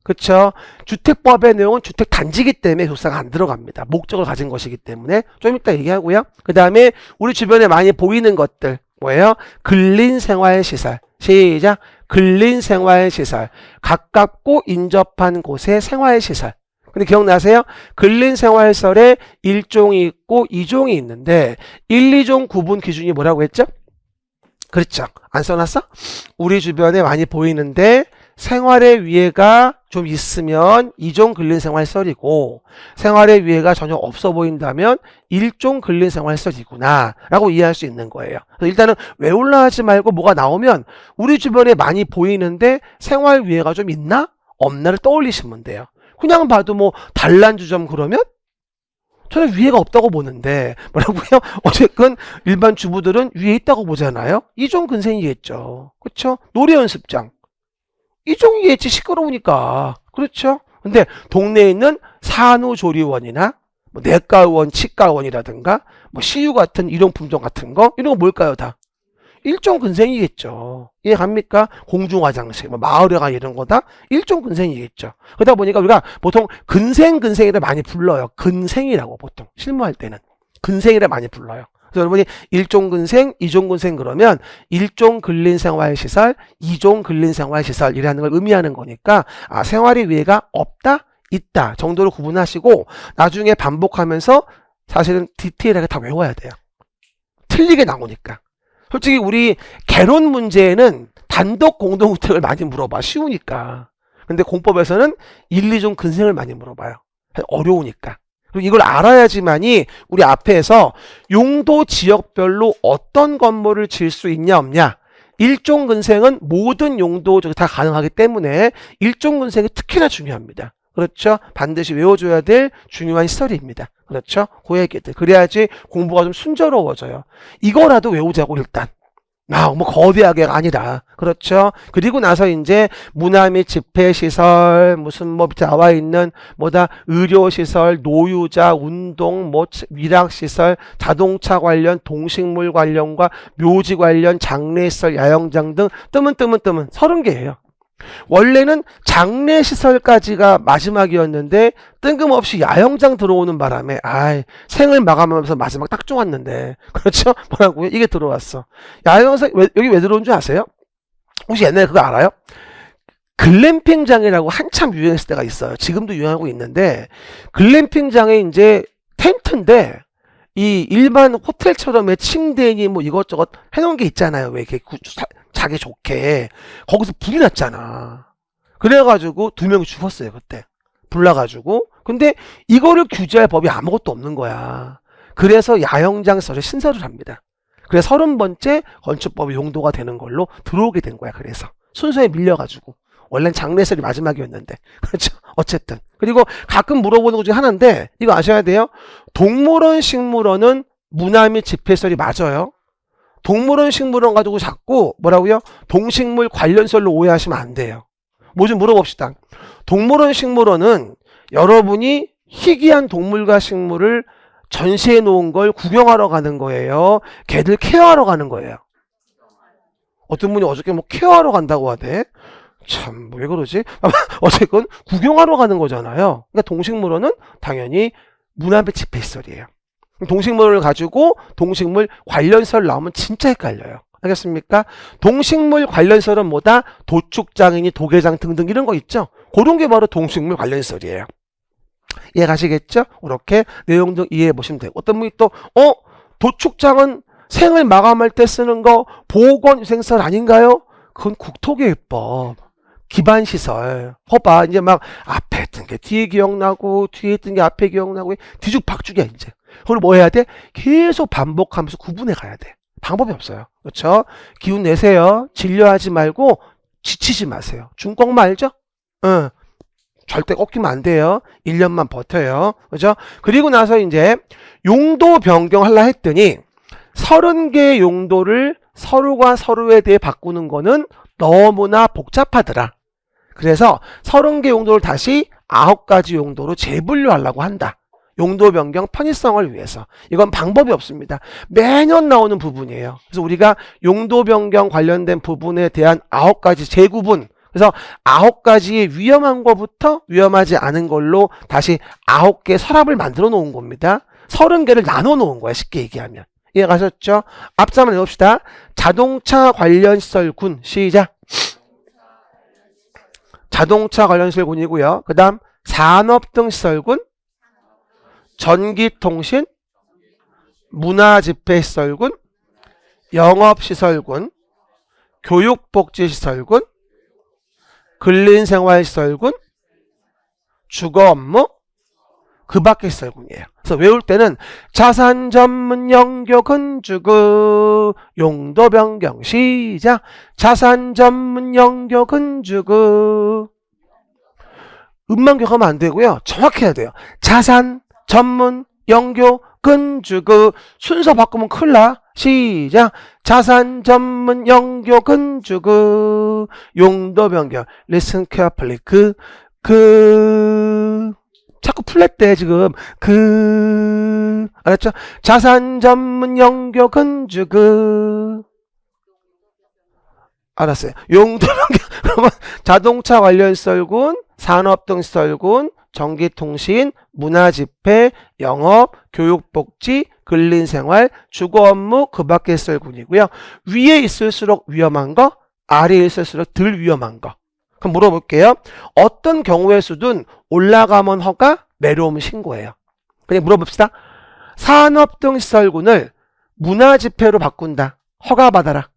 A: 그쵸? 주택법의 내용은 주택 단지이기 때문에 교사가 안 들어갑니다. 목적을 가진 것이기 때문에 좀 이따 얘기하고요. 그 다음에 우리 주변에 많이 보이는 것들 뭐예요? 근린생활시설. 시작. 근린생활시설. 가깝고 인접한 곳의 생활시설. 근데 기억나세요? 근린생활시설에 1종이 있고 2종이 있는데 1, 2종 구분 기준이 뭐라고 했죠? 그렇죠. 안 써놨어? 우리 주변에 많이 보이는데 생활의 위해가 좀 있으면 2종 근린생활시설이고 생활의 위해가 전혀 없어 보인다면 1종 근린생활시설이구나 라고 이해할 수 있는 거예요. 그래서 일단은 외우려 하지 말고 뭐가 나오면 우리 주변에 많이 보이는데 생활 위해가 좀 있나? 없나를 떠올리시면 돼요. 그냥 봐도 뭐 단란주점 그러면 저는 위해가 없다고 보는데 뭐라고요? 어쨌든 일반 주부들은 위에 있다고 보잖아요. 2종 근생이겠죠. 그렇죠? 노래연습장. 이종이겠지 시끄러우니까. 그렇죠? 근데 동네에 있는 산후조리원이나 뭐 내과원, 치과원이라든가 뭐 CU 같은 일용품점 같은 거 이런 거 뭘까요 다? 일종 근생이겠죠. 이해갑니까? 공중화장실, 뭐 마을회관 이런 거 다 일종 근생이겠죠. 그러다 보니까 우리가 보통 근생이라 많이 불러요. 근생이라고 보통 실무할 때는 근생이라 많이 불러요. 그래서 여러분이 1종 근생, 2종 근생 그러면 1종 근린생활시설, 2종 근린생활시설이라는 걸 의미하는 거니까 아, 생활의 위해가 없다, 있다 정도로 구분하시고 나중에 반복하면서 사실은 디테일하게 다 외워야 돼요. 틀리게 나오니까. 솔직히 우리 개론 문제에는 단독 공동주택을 많이 물어봐. 쉬우니까. 근데 공법에서는 1, 2종 근생을 많이 물어봐요. 어려우니까. 그리고 이걸 알아야지만이 우리 앞에서 용도 지역별로 어떤 건물을 지을 수 있냐 없냐. 1종 근생은 모든 용도 다 가능하기 때문에 1종 근생이 특히나 중요합니다. 그렇죠? 반드시 외워줘야 될 중요한 시설입니다. 그렇죠? 그 얘기들. 그래야지 공부가 좀 순조로워져요. 이거라도 외우자고 일단. 뭐 거대하게가 아니라. 그렇죠? 그리고 나서 이제 문화 및 집회시설, 무슨 뭐 밑에 나와 있는 뭐다, 의료시설, 노유자, 운동, 뭐 위락시설, 자동차 관련, 동식물 관련과 묘지 관련, 장례시설, 야영장 등 뜨문 30개예요. 원래는 장례시설까지가 마지막이었는데 뜬금없이 야영장 들어오는 바람에 생을 마감하면서 마지막 딱 좋았는데 그렇죠? 뭐라고요? 이게 들어왔어. 야영장 여기 왜 들어온 줄 아세요? 혹시 옛날에 그거 알아요? 글램핑장이라고 한참 유행했을 때가 있어요. 지금도 유행하고 있는데 글램핑장에 이제 텐트인데 이 일반 호텔처럼의 침대니 뭐 이것저것 해놓은 게 있잖아요. 왜 이렇게 자기 좋게. 거기서 불이 났잖아. 그래가지고 2명이 죽었어요 그때. 불나가지고. 근데 이거를 규제할 법이 아무것도 없는 거야. 그래서 야영장설에 신설을 합니다. 그래서 30번째 건축법의 용도가 되는 걸로 들어오게 된 거야. 그래서 순서에 밀려가지고. 원래는 장례설이 마지막이었는데. 그렇죠? 어쨌든. 그리고 가끔 물어보는 것 중에 하나인데 이거 아셔야 돼요. 동물원, 식물원은 문화 및 집회설이 맞아요. 동물원, 식물원 가지고 자꾸 뭐라고요? 동식물 관련설로 오해하시면 안 돼요. 뭐 좀 물어봅시다. 동물원, 식물원은 여러분이 희귀한 동물과 식물을 전시해 놓은 걸 구경하러 가는 거예요. 걔들 케어하러 가는 거예요. 어떤 분이 어저께 뭐 케어하러 간다고 하대. 참, 왜 그러지? 어쨌건 구경하러 가는 거잖아요. 그러니까 동식물원은 당연히 문화 및 집회시설이에요. 동식물을 가지고 동식물 관련설 나오면 진짜 헷갈려요. 알겠습니까? 동식물 관련설은 뭐다? 도축장이니 도계장 등등 이런 거 있죠? 그런 게 바로 동식물 관련설이에요. 이해 가시겠죠? 이렇게 내용 등 이해해 보시면 되고 어떤 분이 또 도축장은 생을 마감할 때 쓰는 거 보건위생설 아닌가요? 그건 국토계획법. 기반시설. 허봐. 이제 막 앞에 있던 게 뒤에 기억나고 뒤에 있던 게 앞에 기억나고 뒤죽박죽이야 이제. 그걸 뭐 해야 돼? 계속 반복하면서 구분해 가야 돼. 방법이 없어요. 그렇죠? 기운 내세요. 진료하지 말고 지치지 마세요. 중꺾마 알죠? 응. 절대 꺾이면 안 돼요. 1년만 버텨요. 그죠? 그리고 나서 이제 용도 변경하려 했더니 30개의 용도를 서로가 서로에 대해 바꾸는 거는 너무나 복잡하더라. 그래서 30개 용도를 다시 9가지 용도로 재분류하려고 한다. 용도 변경 편의성을 위해서. 이건 방법이 없습니다. 매년 나오는 부분이에요. 그래서 우리가 용도 변경 관련된 부분에 대한 9가지 재구분, 그래서 9가지의 위험한 것부터 위험하지 않은 걸로 다시 9개 서랍을 만들어 놓은 겁니다. 30개를 나눠 놓은 거야, 쉽게 얘기하면. 이해가셨죠? 앞서 한번 해봅시다. 자동차 관련 시설군. 시작. 자동차 관련 시설군이고요. 그 다음 산업 등 시설군, 전기통신, 문화집회시설군, 영업시설군, 교육복지시설군, 근린생활시설군, 주거업무, 그 밖의 시설군이에요. 그래서 외울 때는 자산 전문 영교 건축의 용도 변경. 시작. 자산 전문 영교 건축의 음만 기억하면 안 되고요. 정확해야 돼요. 자산 전문 영교 건축의 순서 바꾸면 큰일 나. 시작. 자산 전문 영교 건축의 용도 변경. Listen carefully. 자꾸 플랫돼 지금. 알았죠? 자산 전문 영교 건축의 알았어요. 용도 변경. 그러면 자동차 관련 시설군, 산업 등 시설군, 전기통신, 문화집회, 영업, 교육복지, 근린생활, 주거업무, 그 밖의 시설군이고요. 위에 있을수록 위험한 거, 아래에 있을수록 덜 위험한 거. 그럼 물어볼게요. 어떤 경우의 수든 올라가면 허가, 내려오면 신고예요. 그냥 물어봅시다. 산업 등 시설군을 문화집회로 바꾼다. 허가받아라.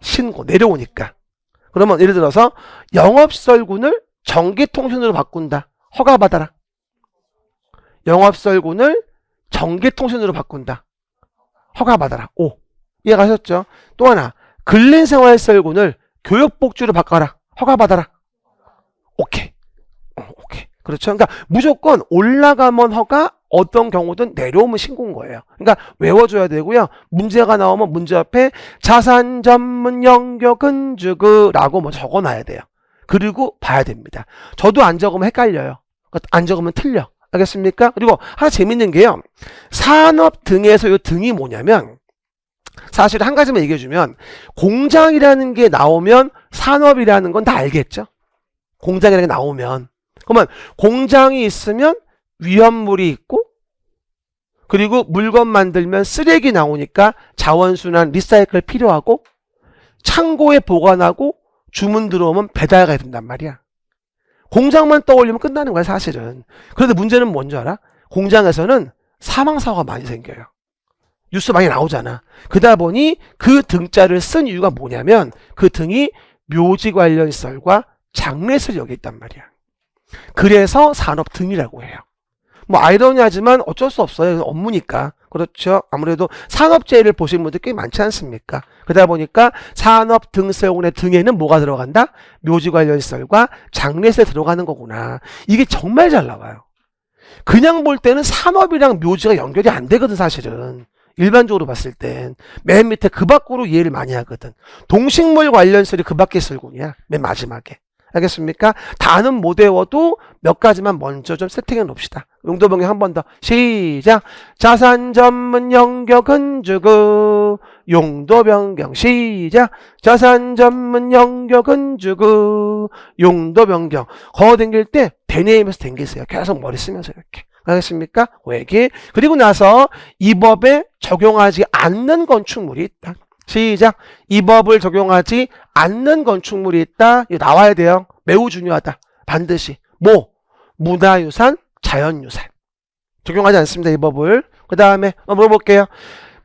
A: 신고, 내려오니까. 그러면 예를 들어서 영업시설군을 전기통신으로 바꾼다. 허가받아라. 영업시설군을 전기통신으로 바꾼다. 허가받아라. 오. 이해가셨죠? 또 하나. 근린생활시설군을 교육복지로 바꿔라. 허가받아라. 오케이. 오케이. 그렇죠? 그러니까 무조건 올라가면 허가, 어떤 경우든 내려오면 신고인 거예요. 그러니까 외워줘야 되고요. 문제가 나오면 문제 앞에 자산 전문 영교 건축의 라고 뭐 적어놔야 돼요. 그리고 봐야 됩니다. 저도 안 적으면 헷갈려요. 안 적으면 틀려. 알겠습니까? 그리고 하나 재밌는 게요. 산업 등에서 이 등이 뭐냐면 사실 한 가지만 얘기해주면 공장이라는 게 나오면 산업이라는 건 다 알겠죠? 공장이라는 게 나오면. 그러면 공장이 있으면 위험물이 있고 그리고 물건 만들면 쓰레기 나오니까 자원순환 리사이클 필요하고 창고에 보관하고 주문 들어오면 배달 가야 된단 말이야. 공장만 떠올리면 끝나는 거야 사실은. 그런데 문제는 뭔지 알아? 공장에서는 사망사고가 많이 생겨요. 뉴스 많이 나오잖아. 그러다 보니 그 등자를 쓴 이유가 뭐냐면 그 등이 묘지 관련 시설과 장례실 여기 있단 말이야. 그래서 산업 등이라고 해요. 뭐 아이러니하지만 어쩔 수 없어요. 업무니까. 그렇죠. 아무래도 산업재해를 보시는 분들 꽤 많지 않습니까? 그러다 보니까 산업 등세운의 등에는 뭐가 들어간다? 묘지 관련 시설과 장례세 들어가는 거구나. 이게 정말 잘 나와요. 그냥 볼 때는 산업이랑 묘지가 연결이 안 되거든 사실은. 일반적으로 봤을 땐 맨 밑에 그 밖으로 이해를 많이 하거든. 동식물 관련 시설이 그 밖의 시설군이야. 맨 마지막에. 알겠습니까? 다는 못 외워도 몇 가지만 먼저 좀 세팅해 놓읍시다. 용도 변경 한 번 더. 시작. 자산 전문 영교 건축의 용도 변경. 시작. 자산 전문 영교 건축의 용도 변경. 거 댕길 때 대내임에서 댕기세요. 계속 머리 쓰면서 이렇게. 알겠습니까? 외계. 그리고 나서 이 법에 적용하지 않는 건축물이 있다. 시작. 이 법을 적용하지 않는 건축물이 있다. 이거 나와야 돼요. 매우 중요하다. 반드시. 뭐? 문화유산, 자연유산. 적용하지 않습니다. 이 법을. 그 다음에 물어볼게요.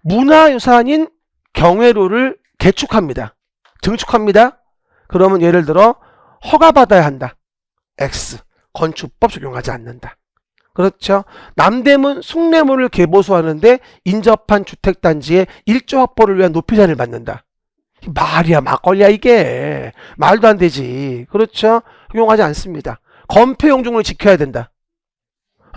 A: 문화유산인 경회로를 개축합니다. 증축합니다. 그러면 예를 들어 허가받아야 한다. X. 건축법 적용하지 않는다. 그렇죠. 남대문 숭례문을 개보수하는데 인접한 주택단지에 일조 확보를 위한 높이자를 받는다. 말이야 막걸리야 이게. 말도 안 되지. 그렇죠. 적용하지 않습니다. 건폐 용적률을 지켜야 된다.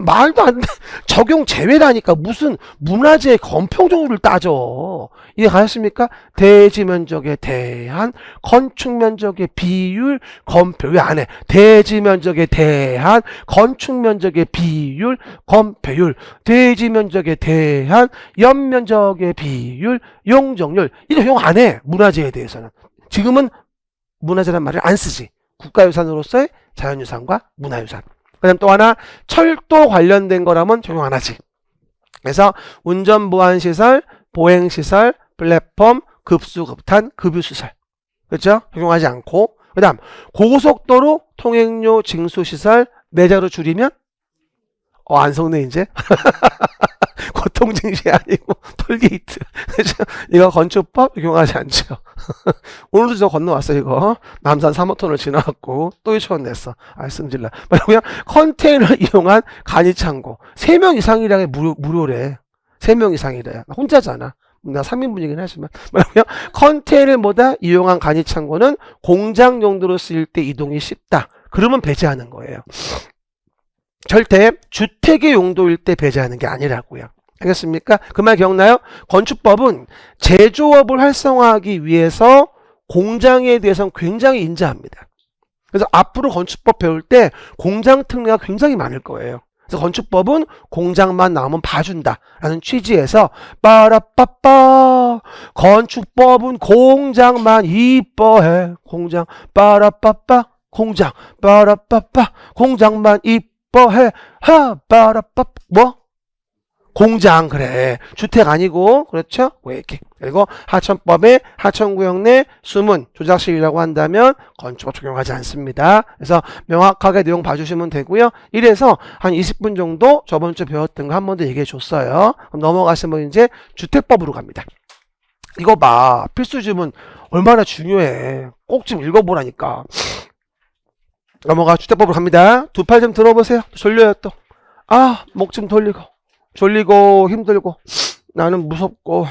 A: 말도 안 돼. 적용 제외라니까. 무슨 문화재의 건폐 용적률을 따져. 이해가셨습니까? 대지 면적에 대한 건축 면적의 비율 건폐. 왜 안 해? 대지 면적에 대한 건축 면적의 비율 건폐율. 대지 면적에 대한 연면적의 비율 용적률. 이거 적용 안 해. 문화재에 대해서는. 지금은 문화재란 말을 안 쓰지. 국가유산으로서의 자연유산과 문화유산. 그 다음 또 하나 철도 관련된 거라면 적용 안 하지. 그래서 운전보안시설, 보행시설, 플랫폼, 급수급탄, 급유시설. 그렇죠? 적용하지 않고. 그 다음 고속도로, 통행료, 징수시설, 매자로 줄이면 안 속네 이제. 고통징시 아니고 톨게이트. 그렇죠? 이거 건축법 적용하지 않죠. 오늘도 저 건너왔어 이거. 남산 3호선을 지나갔고 또 1초원 냈어. 승질나. 그냥 컨테이너를 이용한 간이창고 3명 이상이라게 무료래. 3명 이상이래. 나 혼자잖아. 나 3인분이긴 하지만 그냥 컨테이너를 이용한 간이창고는 공장 용도로 쓰일 때 이동이 쉽다. 그러면 배제하는 거예요. 절대 주택의 용도일 때 배제하는 게 아니라고요. 알겠습니까? 그 말 기억나요? 건축법은 제조업을 활성화하기 위해서 공장에 대해서는 굉장히 인자합니다. 그래서 앞으로 건축법 배울 때 공장 특례가 굉장히 많을 거예요. 그래서 건축법은 공장만 나오면 봐준다라는 취지에서 빠라빠빠 건축법은 공장만 이뻐해. 공장 빠라빠빠 공장 빠라빠빠 공장만 이뻐해. 하 빠라빠 뭐? 공장 그래. 주택 아니고 그렇죠? 왜 이렇게. 그리고 하천법에 하천구역 내 수문 조작실이라고 한다면 건축법 적용하지 않습니다. 그래서 명확하게 내용 봐주시면 되고요. 이래서 한 20분 정도 저번 주 배웠던 거 한 번 더 얘기해 줬어요. 그럼 넘어가시면 이제 주택법으로 갑니다. 이거 봐. 필수지문 얼마나 중요해. 꼭 좀 읽어보라니까. 넘어가 주택법으로 갑니다. 두 팔 좀 들어보세요. 졸려요 또. 목 좀 돌리고. 졸리고 힘들고 나는 무섭고.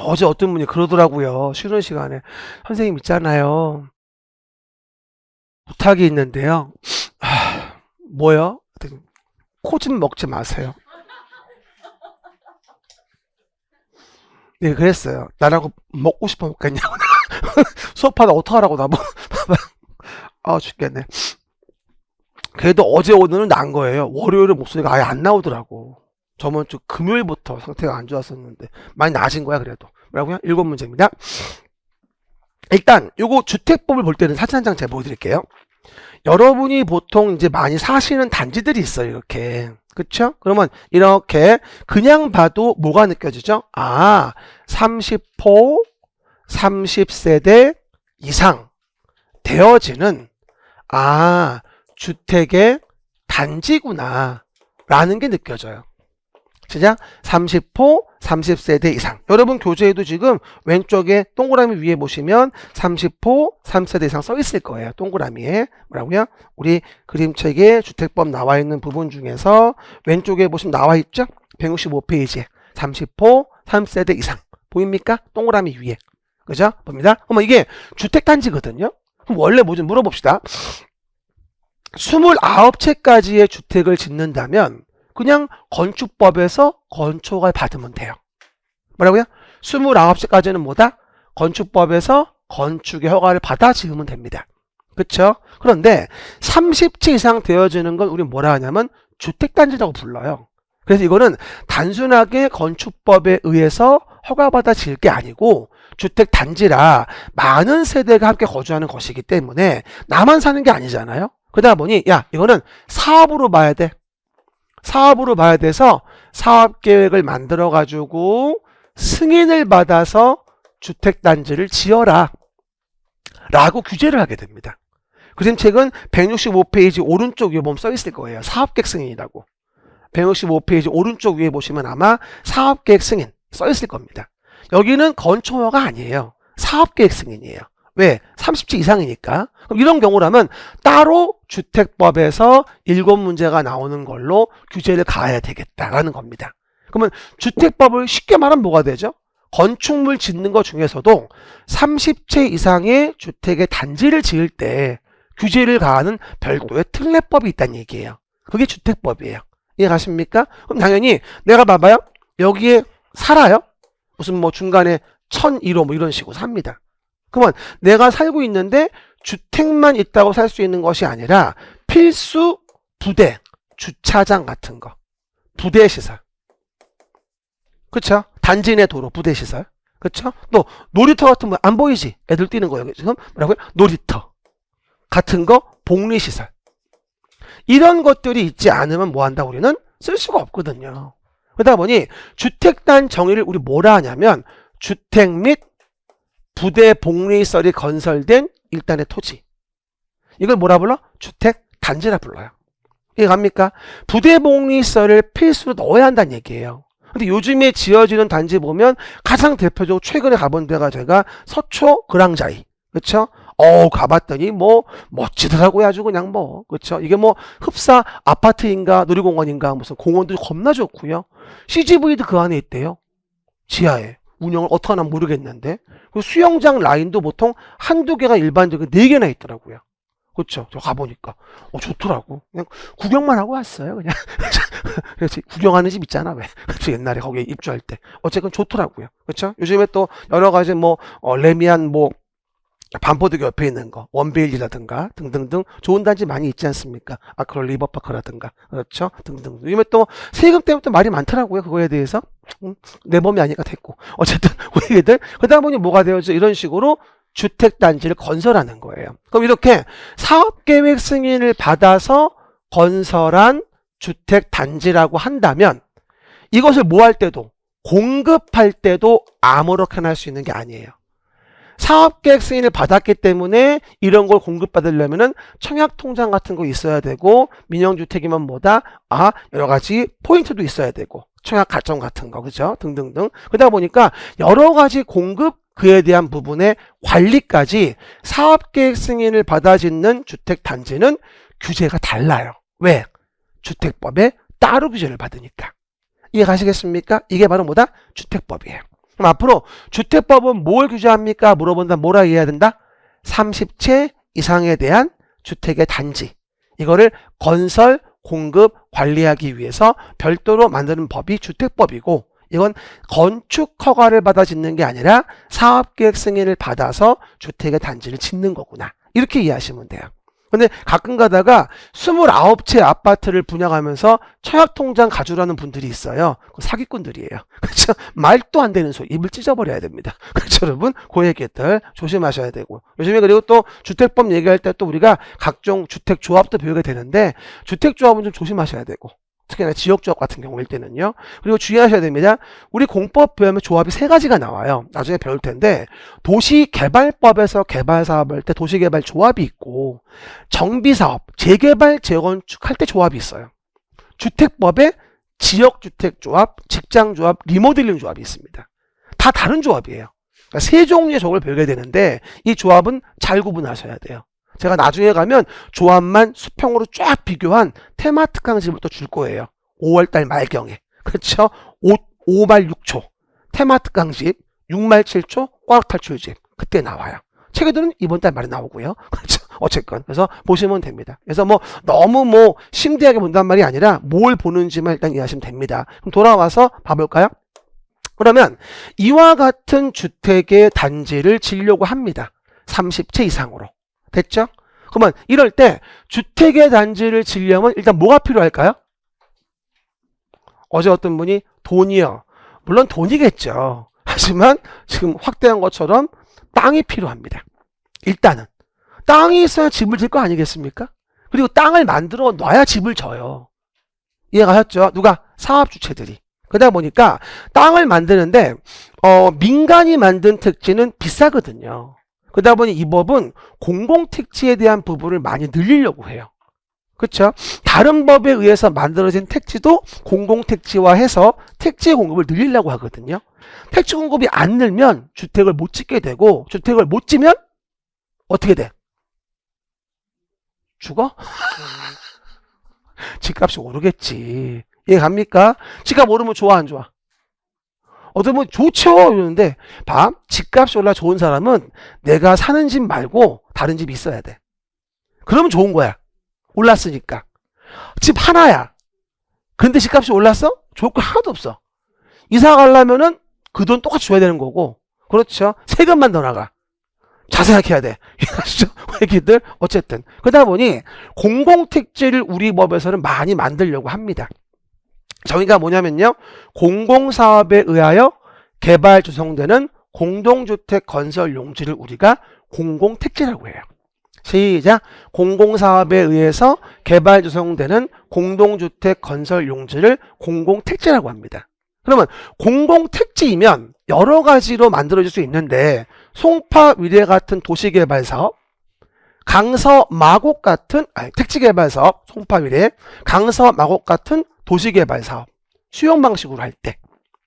A: 어제 어떤 분이 그러더라고요. 쉬는 시간에 선생님 있잖아요, 부탁이 있는데요. 뭐요? 코 좀 먹지 마세요. 네, 그랬어요. 나라고 먹고 싶어 먹겠냐고. 수업하다 어떡하라고 나보고. 죽겠네. 그래도 어제 오늘은 난 거예요. 월요일에 목소리가 아예 안 나오더라고. 저번 주 금요일부터 상태가 안 좋았었는데 많이 나아진 거야. 그래도 뭐라고요? 7문제입니다. 일단 요거 주택법을 볼 때는 사진 한 장 제가 보여드릴게요. 여러분이 보통 이제 많이 사시는 단지들이 있어요. 이렇게. 그쵸? 그러면 이렇게 그냥 봐도 뭐가 느껴지죠? 30호 30세대 이상 되어지는 주택의 단지구나 라는 게 느껴져요. 진짜 30호 30세대 이상. 여러분 교재에도 지금 왼쪽에 동그라미 위에 보시면 30호 30세대 이상 써 있을 거예요. 동그라미에. 뭐라고요? 우리 그림책에 주택법 나와 있는 부분 중에서 왼쪽에 보시면 나와 있죠? 165페이지에 30호 30세대 이상. 보입니까? 동그라미 위에. 그죠? 봅니다. 그러면 이게 주택단지거든요. 그럼 원래 뭐 좀 물어봅시다. 29채까지의 주택을 짓는다면 그냥 건축법에서 건초허가를 받으면 돼요. 뭐라고요? 29채까지는 뭐다? 건축법에서 건축의 허가를 받아 지으면 됩니다. 그쵸? 그런데 30채 이상 되어지는 건 우리 뭐라 하냐면 주택단지라고 불러요. 그래서 이거는 단순하게 건축법에 의해서 허가받아 지을 게 아니고 주택단지라 많은 세대가 함께 거주하는 것이기 때문에 나만 사는 게 아니잖아요. 그러다 보니 이거는 사업으로 봐야 돼. 사업으로 봐야 돼서 사업계획을 만들어 가지고 승인을 받아서 주택단지를 지어라 라고 규제를 하게 됩니다. 그림책은 165페이지 오른쪽 위에 보면 써 있을 거예요. 사업계획 승인이라고. 165페이지 오른쪽 위에 보시면 아마 사업계획 승인 써 있을 겁니다. 여기는 건초허가 아니에요. 사업계획 승인이에요. 왜? 30채 이상이니까. 그럼 이런 경우라면 따로 주택법에서 7문제가 나오는 걸로 규제를 가해야 되겠다라는 겁니다. 그러면 주택법을 쉽게 말하면 뭐가 되죠? 건축물 짓는 것 중에서도 30채 이상의 주택의 단지를 지을 때 규제를 가하는 별도의 특례법이 있다는 얘기예요. 그게 주택법이에요. 이해 가십니까? 그럼 당연히 내가 봐봐요. 여기에 살아요. 무슨 뭐 중간에 1001호 뭐 이런 식으로 삽니다. 그러면 내가 살고 있는데 주택만 있다고 살 수 있는 것이 아니라 필수 부대, 주차장 같은 거, 부대시설. 그쵸? 단지 내 도로, 부대시설. 그쵸? 또 놀이터 같은 거 안 보이지? 애들 뛰는 거예요. 지금 뭐라고요? 놀이터 같은 거, 복리시설. 이런 것들이 있지 않으면 뭐 한다? 우리는 쓸 수가 없거든요. 그러다 보니 주택단 정의를 우리 뭐라 하냐면 주택 및 부대 복리시설이 건설된 일단의 토지. 이걸 뭐라 불러? 주택 단지라 불러요. 이게 갑니까? 부대 복리시설을 필수로 넣어야 한다는 얘기예요. 근데 요즘에 지어지는 단지 보면 가장 대표적으로 최근에 가본 데가 제가 서초 그랑자이. 그쵸? 가봤더니 뭐 멋지더라고요. 아주 그냥 뭐. 그쵸? 이게 뭐 흡사 아파트인가 놀이공원인가 무슨 공원도 겁나 좋고요. CGV도 그 안에 있대요. 지하에. 운영을 어떻게 하나 모르겠는데. 그리고 수영장 라인도 보통 한두 개가 일반적으로 4개나 있더라고요. 그쵸? 저 가보니까. 좋더라고. 그냥 구경만 하고 왔어요. 그냥. 그렇지. 구경하는 집 있잖아. 왜? 그쵸? 옛날에 거기에 입주할 때. 어쨌든 좋더라고요. 그쵸? 요즘에 또 여러 가지 뭐, 레미안 뭐, 반포대교 옆에 있는 거, 원베일리라든가 등등등 좋은 단지 많이 있지 않습니까? 아크롤 리버파크라든가. 그렇죠? 등등. 요즘에 또 세금 때문에 또 말이 많더라고요. 그거에 대해서. 내 몸이 아니까 됐고. 어쨌든, 우리들. 그러다 보니 뭐가 되어져? 이런 식으로 주택단지를 건설하는 거예요. 그럼 이렇게 사업계획 승인을 받아서 건설한 주택단지라고 한다면 이것을 뭐 할 때도 공급할 때도 아무렇게나 할 수 있는 게 아니에요. 사업계획 승인을 받았기 때문에 이런 걸 공급받으려면은 청약통장 같은 거 있어야 되고 민영주택이면 뭐다? 여러 가지 포인트도 있어야 되고 청약 가점 같은 거 그죠? 등등등. 그러다 보니까 여러 가지 공급 그에 대한 부분의 관리까지 사업계획 승인을 받아 짓는 주택단지는 규제가 달라요. 왜? 주택법에 따로 규제를 받으니까. 이해 가시겠습니까? 이게 바로 뭐다? 주택법이에요. 그럼 앞으로 주택법은 뭘 규제합니까? 물어본다. 뭐라 이해해야 된다? 30채 이상에 대한 주택의 단지. 이거를 건설, 공급, 관리하기 위해서 별도로 만드는 법이 주택법이고 이건 건축 허가를 받아 짓는 게 아니라 사업계획 승인을 받아서 주택의 단지를 짓는 거구나. 이렇게 이해하시면 돼요. 근데 가끔 가다가 29채 아파트를 분양하면서 청약통장 가져라는 분들이 있어요. 사기꾼들이에요. 그렇죠? 말도 안 되는 소리. 입을 찢어버려야 됩니다. 그렇죠, 여러분? 그 얘기들 조심하셔야 되고. 요즘에 그리고 또 주택법 얘기할 때 또 우리가 각종 주택조합도 배우게 되는데 주택조합은 좀 조심하셔야 되고. 특히나 지역조합 같은 경우일 때는요. 그리고 주의하셔야 됩니다. 우리 공법 배우면 조합이 3가지가 나와요. 나중에 배울 텐데 도시개발법에서 개발사업할 때 도시개발조합이 있고 정비사업, 재개발, 재건축할 때 조합이 있어요. 주택법에 지역주택조합, 직장조합, 리모델링 조합이 있습니다. 다 다른 조합이에요. 그러니까 3종류의 조합을 배우게 되는데 이 조합은 잘 구분하셔야 돼요. 제가 나중에 가면 조합만 수평으로 쫙 비교한 테마트 강집을 또 줄 거예요. 5월달 말경에. 그렇죠? 5말 6초. 테마트 강집 6말 7초 꽉 탈출집. 그때 나와요. 책에들은 이번 달 말에 나오고요. 그렇죠? 어쨌건. 그래서 보시면 됩니다. 그래서 뭐 너무 뭐 심대하게 본단 말이 아니라 뭘 보는지만 일단 이해하시면 됩니다. 그럼 돌아와서 봐볼까요? 그러면 이와 같은 주택의 단지를 지려고 합니다. 30채 이상으로. 됐죠? 그러면 이럴 때 주택의 단지를 지려면 일단 뭐가 필요할까요? 어제 어떤 분이 돈이요. 물론 돈이겠죠. 하지만 지금 확대한 것처럼 땅이 필요합니다. 일단은 땅이 있어야 집을 질 거 아니겠습니까? 그리고 땅을 만들어 놔야 집을 져요. 이해가셨죠? 누가? 사업주체들이. 그러다 보니까 땅을 만드는데 민간이 만든 택지는 비싸거든요. 그러다 보니 이 법은 공공택지에 대한 부분을 많이 늘리려고 해요. 그렇죠? 다른 법에 의해서 만들어진 택지도 공공택지화해서 택지 공급을 늘리려고 하거든요. 택지 공급이 안 늘면 주택을 못 짓게 되고 주택을 못 지면 어떻게 돼? 죽어? 집값이 오르겠지. 이해 갑니까? 집값 오르면 좋아 안 좋아? 어떤 분 좋죠 이러는데 집값이 올라 좋은 사람은 내가 사는 집 말고 다른 집이 있어야 돼. 그러면 좋은 거야. 올랐으니까. 집 하나야. 근데 집값이 올랐어? 좋을 거 하나도 없어. 이사 가려면은 그 돈 똑같이 줘야 되는 거고. 그렇죠? 세금만 더 나가. 잘 생각해야 돼. 이해하시죠? 회기들 어쨌든. 그러다 보니 공공택지를 우리 법에서는 많이 만들려고 합니다. 정의가 뭐냐면요. 공공사업에 의하여 개발 조성되는 공동주택 건설 용지를 우리가 공공택지라고 해요. 시작. 공공사업에 의해서 개발 조성되는 공동주택 건설 용지를 공공택지라고 합니다. 그러면 공공택지이면 여러 가지로 만들어질 수 있는데 송파 위례 같은 도시개발사업, 강서 마곡 같은 택지개발사업, 송파 위례, 강서 마곡 같은 도시개발사업 수용 방식으로 할 때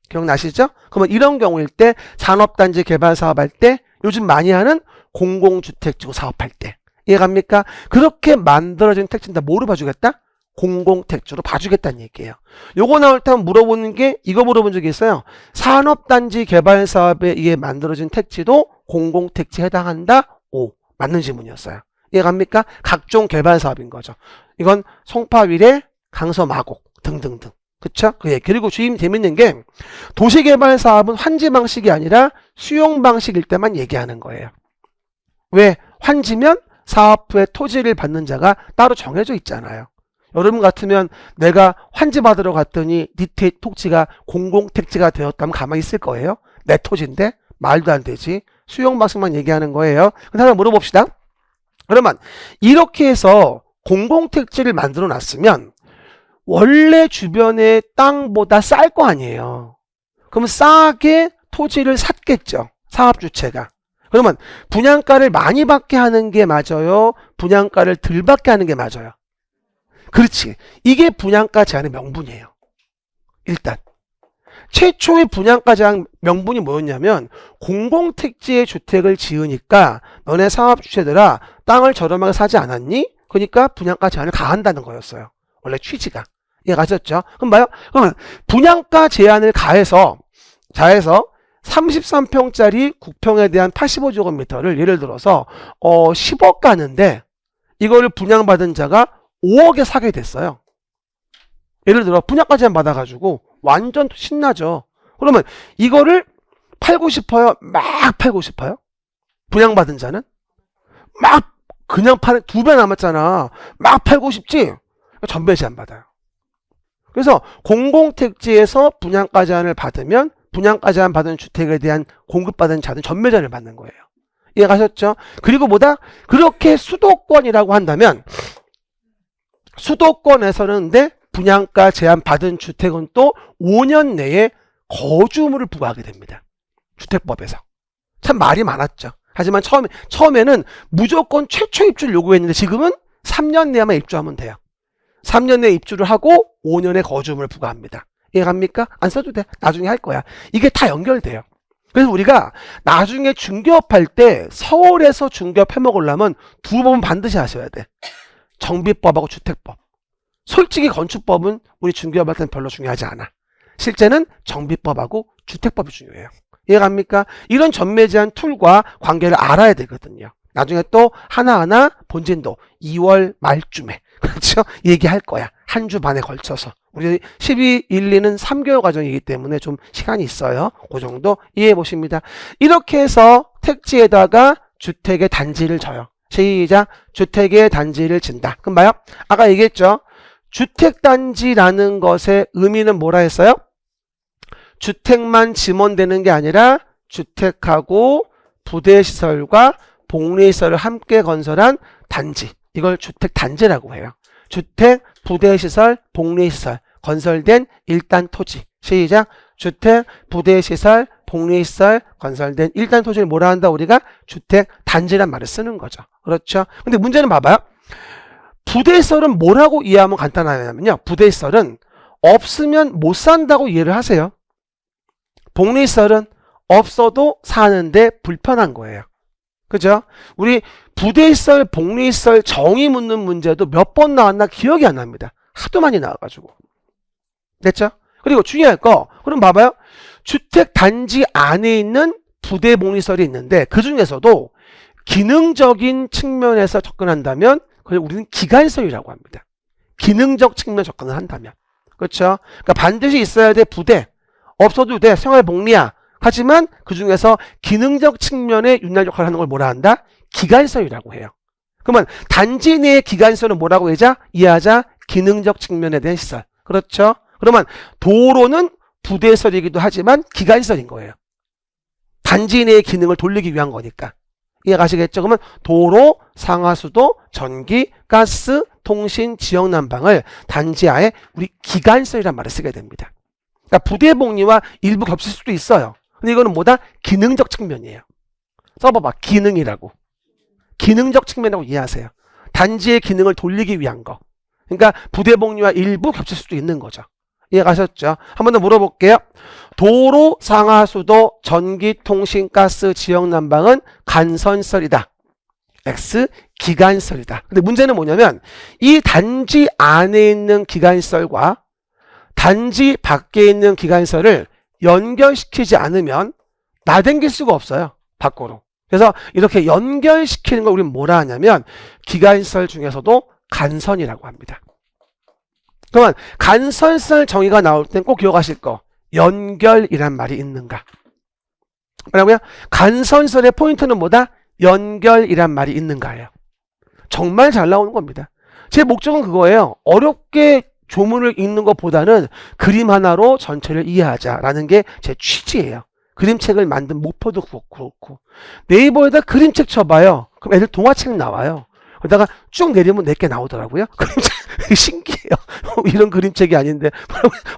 A: 기억나시죠? 그러면 이런 경우일 때 산업단지 개발 사업할 때 요즘 많이 하는 공공주택지구 사업할 때 이해갑니까? 그렇게 만들어진 택지는 뭐로 봐주겠다? 공공택지로 봐주겠다는 얘기예요. 요거 나올 때 물어보는 게 이거 물어본 적이 있어요. 산업단지 개발 사업에 의해 만들어진 택지도 공공택지에 해당한다? 오, 맞는 질문이었어요. 이해갑니까? 각종 개발 사업인 거죠. 이건 송파 위례, 강서 마곡 등등등. 그쵸? 예. 그리고 주임 재밌는 게 도시개발 사업은 환지 방식이 아니라 수용 방식일 때만 얘기하는 거예요. 왜? 환지면 사업 후에 토지를 받는 자가 따로 정해져 있잖아요. 여러분 같으면 내가 환지 받으러 갔더니 네 토지가 공공택지가 되었다면 가만히 있을 거예요? 내 토지인데? 말도 안 되지. 수용 방식만 얘기하는 거예요. 근데 하나 물어봅시다. 그러면 이렇게 해서 공공택지를 만들어 놨으면 원래 주변의 땅보다 쌀 거 아니에요. 그럼 싸게 토지를 샀겠죠. 사업주체가. 그러면 분양가를 많이 받게 하는 게 맞아요? 분양가를 덜 받게 하는 게 맞아요? 그렇지. 이게 분양가 제한의 명분이에요. 일단 최초의 분양가 제한 명분이 뭐였냐면 공공택지의 주택을 지으니까 너네 사업주체들아 땅을 저렴하게 사지 않았니? 그러니까 분양가 제한을 가한다는 거였어요. 원래 취지가. 이해가셨죠? 그럼 봐요. 그러면 분양가 제한을 가해서 33평짜리 국평에 대한 85제곱미터를 예를 들어서 10억 가는데 이거를 분양받은 자가 5억에 사게 됐어요. 예를 들어 분양가 제한 받아가지고 완전 신나죠. 그러면 이거를 팔고 싶어요? 막 팔고 싶어요? 분양받은 자는? 막 그냥 파는 2배 남았잖아. 막 팔고 싶지? 전배 제한 받아요. 그래서 공공택지에서 분양가 제한을 받으면 분양가 제한 받은 주택에 대한 공급받은 자는 전매 제한을 받는 거예요. 이해가셨죠? 그리고 뭐다? 그렇게 수도권이라고 한다면 수도권에서는 근데 분양가 제한 받은 주택은 또 5년 내에 거주의무를 부과하게 됩니다. 주택법에서. 참 말이 많았죠. 하지만 처음에는 무조건 최초 입주를 요구했는데 지금은 3년 내에만 입주하면 돼요. 3년 내에 입주를 하고 5년의 거주의무를 부과합니다. 이해갑니까? 안 써도 돼. 나중에 할 거야. 이게 다 연결돼요. 그래서 우리가 나중에 중개업할 때 서울에서 중개업 해먹으려면 2법은 반드시 하셔야 돼. 정비법하고 주택법. 솔직히 건축법은 우리 중개업할 때는 별로 중요하지 않아. 실제는 정비법하고 주택법이 중요해요. 이해갑니까? 이런 전매 제한 툴과 관계를 알아야 되거든요. 나중에 또 하나하나 본진도 2월 말쯤에 그렇죠? 얘기할 거야. 한 주 반에 걸쳐서. 우리 12, 1, 2는 3개월 과정이기 때문에 좀 시간이 있어요. 그 정도 이해해 보십니다. 이렇게 해서 택지에다가 주택의 단지를 져요. 시작. 주택의 단지를 진다. 그럼 봐요. 아까 얘기했죠. 주택단지라는 것의 의미는 뭐라 했어요? 주택만 지원되는 게 아니라 주택하고 부대시설과 복리시설을 함께 건설한 단지. 이걸 주택단지라고 해요. 주택, 부대시설, 복리시설 건설된 일단 토지. 시작. 주택, 부대시설, 복리시설 건설된 일단 토지를 뭐라 한다? 우리가 주택단지란 말을 쓰는 거죠. 그렇죠? 근데 문제는 봐봐요. 부대시설은 뭐라고 이해하면 간단하냐면요. 부대시설은 없으면 못 산다고 이해를 하세요. 복리시설은 없어도 사는데 불편한 거예요. 그죠? 우리 부대시설, 복리시설 정의 묻는 문제도 몇 번 나왔나 기억이 안 납니다. 하도 많이 나와가지고. 됐죠? 그리고 중요할 거, 그럼 봐봐요. 주택 단지 안에 있는 부대 복리시설이 있는데 그 중에서도 기능적인 측면에서 접근한다면 그걸 우리는 기간시설이라고 합니다. 기능적 측면 접근을 한다면. 그렇죠? 그러니까 반드시 있어야 돼 부대. 없어도 돼. 생활복리야. 하지만 그 중에서 기능적 측면의 윤활 역할을 하는 걸 뭐라 한다? 기간시설이라고 해요. 그러면 단지 내의 기간시설은 뭐라고 이해하자? 기능적 측면에 대한 시설. 그렇죠? 그러면 도로는 부대시설이기도 하지만 기간시설인 거예요. 단지 내의 기능을 돌리기 위한 거니까. 이해가시겠죠? 그러면 도로, 상하수도, 전기, 가스, 통신, 지역 난방을 단지하에 우리 기간설이란 말을 쓰게 됩니다. 그러니까 부대 복리와 일부 겹칠 수도 있어요. 근데 이거는 뭐다? 기능적 측면이에요. 써봐봐. 기능이라고. 기능적 측면이라고 이해하세요. 단지의 기능을 돌리기 위한 거. 그러니까 부대 복리와 일부 겹칠 수도 있는 거죠. 이해가셨죠? 한 번 더 물어볼게요. 도로, 상하수도, 전기, 통신, 가스, 지역 난방은 간선설이다. X, 기간설이다. 근데 문제는 뭐냐면 이 단지 안에 있는 기간설과 단지 밖에 있는 기간설을 연결시키지 않으면 나댕길 수가 없어요. 밖으로. 그래서 이렇게 연결시키는 걸 우리는 뭐라 하냐면 기간설 중에서도 간선이라고 합니다. 그러면 간선설 정의가 나올 땐 꼭 기억하실 거. 연결이란 말이 있는가. 뭐라고요? 간선설의 포인트는 뭐다? 연결이란 말이 있는가예요. 정말 잘 나오는 겁니다. 제 목적은 그거예요. 어렵게 조문을 읽는 것보다는 그림 하나로 전체를 이해하자라는 게 제 취지예요. 그림책을 만든 목표도 그렇고. 네이버에다 그림책 쳐봐요. 그럼 애들 동화책 나와요. 그러다가 쭉 내리면 내게 나오더라고요. 그림책 신기해요. 이런 그림책이 아닌데.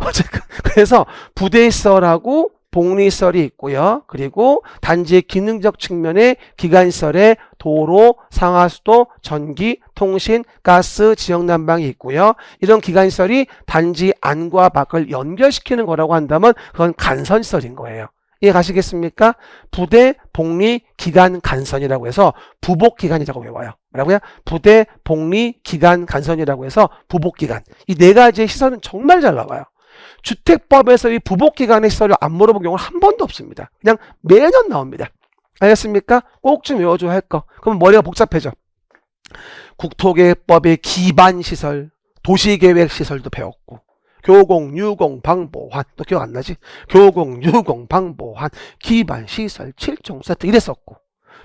A: 어쨌든 그래서 부대설하고 복리설이 있고요. 그리고 단지의 기능적 측면에 기간설에 도로, 상하수도, 전기, 통신, 가스, 지역 난방이 있고요. 이런 기간설이 단지 안과 밖을 연결시키는 거라고 한다면 그건 간선설인 거예요. 이해 가시겠습니까? 부대, 복리, 기간, 간선이라고 해서 부복기간이라고 외워요. 뭐라고요? 부대, 복리, 기간, 간선이라고 해서 부복기간. 이 네 가지의 시설은 정말 잘 나와요. 주택법에서 이 부복기간의 시설을 안 물어본 경우는 한 번도 없습니다. 그냥 매년 나옵니다. 알겠습니까? 꼭 좀 외워줘야 할 거. 그럼 머리가 복잡해져. 국토계획법의 기반시설, 도시계획시설도 배웠고 교공, 유공, 방보환 또 기억 안 나지? 교공, 유공, 방보환, 기반시설, 7종 세트 이랬었고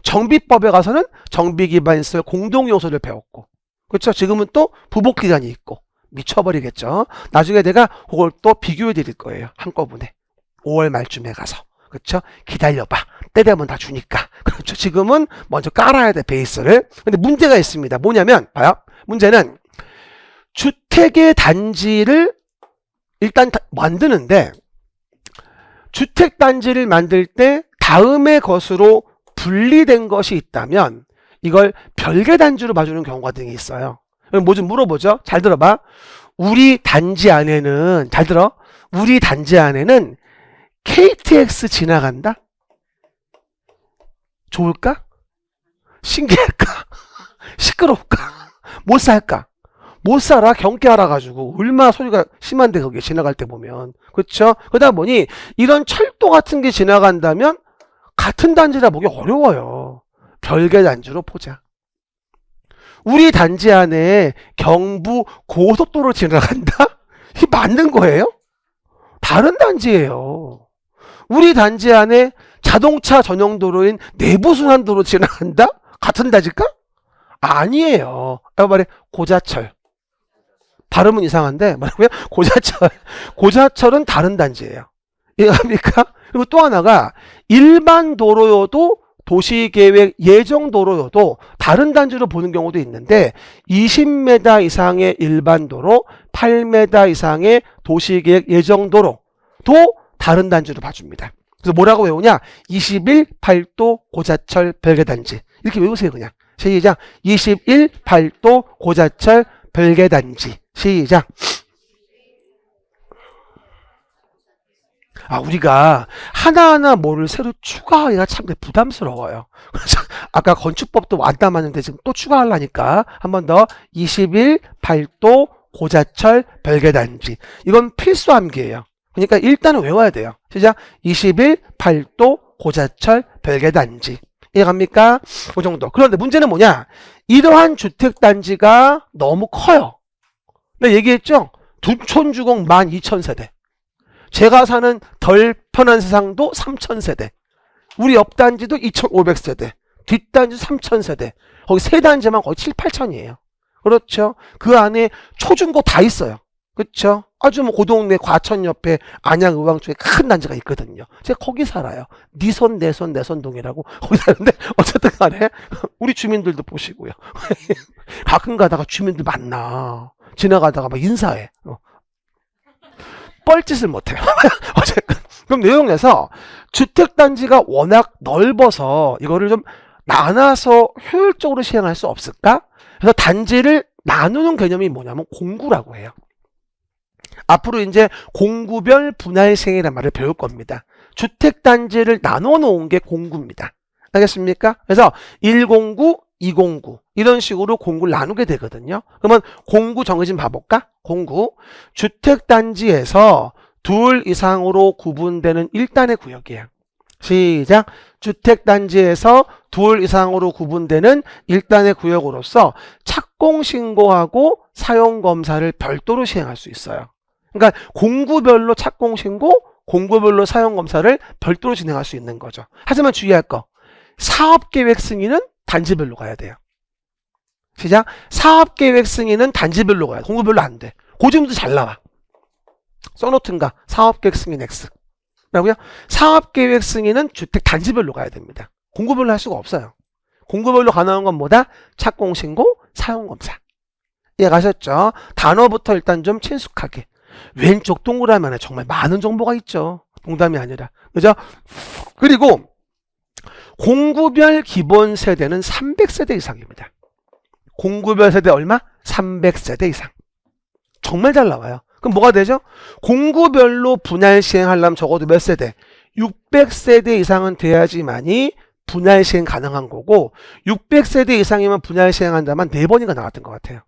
A: 정비법에 가서는 정비기반시설 공동요소를 배웠고 그렇죠? 지금은 또 부복기간이 있고 미쳐버리겠죠? 나중에 내가 그걸 또 비교해 드릴 거예요. 한꺼번에 5월 말쯤에 가서 그렇죠? 기다려봐. 때 되면 다 주니까. 그렇죠? 지금은 먼저 깔아야 돼 베이스를. 근데 문제가 있습니다. 뭐냐면 봐요. 문제는 주택의 단지를 일단 만드는데 주택단지를 만들 때 다음의 것으로 분리된 것이 있다면 이걸 별개단지로 봐주는 경우가 등이 있어요. 뭐 좀 물어보죠. 잘 들어봐. 우리 단지 안에는 잘 들어. 우리 단지 안에는 KTX 지나간다? 좋을까? 신기할까? 시끄러울까? 못 살까? 못 살아. 경계 알아가지고 얼마나 소리가 심한데 거기에 지나갈 때 보면 그렇죠? 그러다 보니 이런 철도 같은 게 지나간다면 같은 단지라 보기 어려워요. 별개 단지로 보자. 우리 단지 안에 경부 고속도로 지나간다? 이게 맞는 거예요? 다른 단지예요. 우리 단지 안에 자동차 전용 도로인 내부순환도로 지나간다? 같은 단지일까? 아니에요. 말해 고자철. 발음은 이상한데 뭐라고요? 고자철. 고자철은 다른 단지예요. 이해갑니까? 그리고 또 하나가 일반 도로여도 도시계획 예정도로여도 다른 단지로 보는 경우도 있는데 20m 이상의 일반 도로, 8m 이상의 도시계획 예정도로도 다른 단지로 봐줍니다. 그래서 뭐라고 외우냐? 21, 8도 고자철 별개단지. 이렇게 외우세요 그냥. 시작. 21, 8도 고자철 별개단지. 시작. 우리가 하나하나 뭐를 새로 추가하기가 참 부담스러워요. 그래서 아까 건축법도 안 담았는데 지금 또 추가하려니까 한 번 더 21, 8도 고자철 별개단지. 이건 필수 암기예요. 그러니까 일단은 외워야 돼요. 시작. 21, 8도 고자철 별개단지. 이해갑니까? 그 정도. 그런데 문제는 뭐냐? 이러한 주택단지가 너무 커요. 내가 얘기했죠? 둔촌주공 12,000세대. 제가 사는 덜 편한 세상도 3,000세대. 우리 옆 단지도 2,500세대. 뒷단지 3,000세대. 거기 세 단지만 거의 7, 8천이에요. 그렇죠? 그 안에 초중고 다 있어요. 그쵸? 아주 뭐 고동네 과천 옆에 안양 의왕 쪽에 큰 단지가 있거든요. 제가 거기 살아요. 네 손, 내 손, 내 손동이라고 거기 사는데 어쨌든 간에 우리 주민들도 보시고요. 가끔 가다가 주민들 만나. 지나가다가 막 인사해. 뻘짓을 못해요. 어쨌든. 그럼 내용에서 주택단지가 워낙 넓어서 이거를 좀 나눠서 효율적으로 시행할 수 없을까? 그래서 단지를 나누는 개념이 뭐냐면 공구라고 해요. 앞으로 이제 공구별 분할 시행이라는 말을 배울 겁니다. 주택단지를 나눠 놓은 게 공구입니다. 알겠습니까? 그래서 1공구, 2공구 이런 식으로 공구를 나누게 되거든요. 그러면 공구 정해진 봐볼까? 공구 주택단지에서 둘 이상으로 구분되는 1단의 구역이에요. 시작. 주택단지에서 둘 이상으로 구분되는 1단의 구역으로서 착공신고하고 사용검사를 별도로 시행할 수 있어요. 그러니까 공구별로 착공신고, 공구별로 사용검사를 별도로 진행할 수 있는 거죠. 하지만 주의할 거, 사업계획 승인은 단지별로 가야 돼요. 시작. 사업계획 승인은 단지별로 가야 돼. 공구별로 안 돼. 그 점도 잘 나와. 써놓든가. 사업계획 승인 X 라고요. 사업계획 승인은 주택 단지별로 가야 됩니다. 공구별로 할 수가 없어요. 공구별로 가능한 건 뭐다? 착공신고, 사용검사. 이해가셨죠? 단어부터 일단 좀 친숙하게. 왼쪽 동그라미 안에 정말 많은 정보가 있죠. 농담이 아니라. 그죠? 그리고 공구별 기본 세대는 300세대 이상입니다. 공구별 세대 얼마? 300세대 이상. 정말 잘 나와요. 그럼 뭐가 되죠? 공구별로 분할 시행하려면 적어도 몇 세대? 600세대 이상은 돼야지만이 분할 시행 가능한 거고 600세대 이상이면 분할 시행한다면 4번인가 나왔던 것 같아요.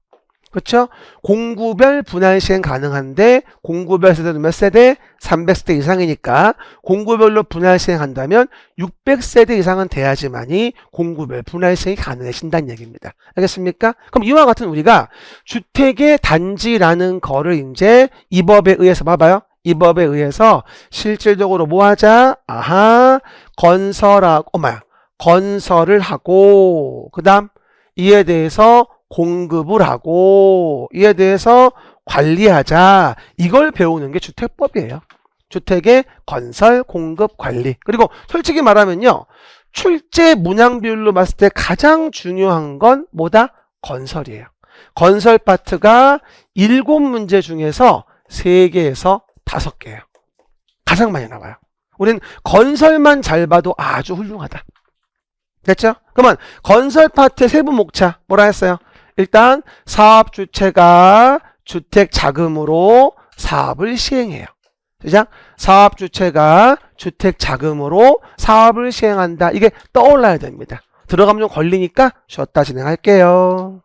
A: 그렇죠? 공구별 분할 시행 가능한데 공구별 세대는 몇 세대? 300세대 이상이니까 공구별로 분할 시행한다면 600세대 이상은 돼야지만이 공구별 분할 시행이 가능해진다는 얘기입니다. 알겠습니까? 그럼 이와 같은 우리가 주택의 단지라는 거를 이제 이 법에 의해서 봐봐요. 이 법에 의해서 실질적으로 뭐 하자? 아하, 건설을 하고 그 다음 이에 대해서 공급을 하고 이에 대해서 관리하자. 이걸 배우는 게 주택법이에요. 주택의 건설, 공급, 관리. 그리고 솔직히 말하면요. 출제 문양 비율로 봤을 때 가장 중요한 건 뭐다? 건설이에요. 건설 파트가 7문제 중에서 3개에서 5개예요. 가장 많이 나와요. 우린 건설만 잘 봐도 아주 훌륭하다. 됐죠? 그러면 건설 파트의 세부 목차 뭐라 했어요? 일단 사업 주체가 주택 자금으로 사업을 시행해요. 시작. 사업 주체가 주택 자금으로 사업을 시행한다. 이게 떠올라야 됩니다. 들어가면 좀 걸리니까 쉬었다 진행할게요.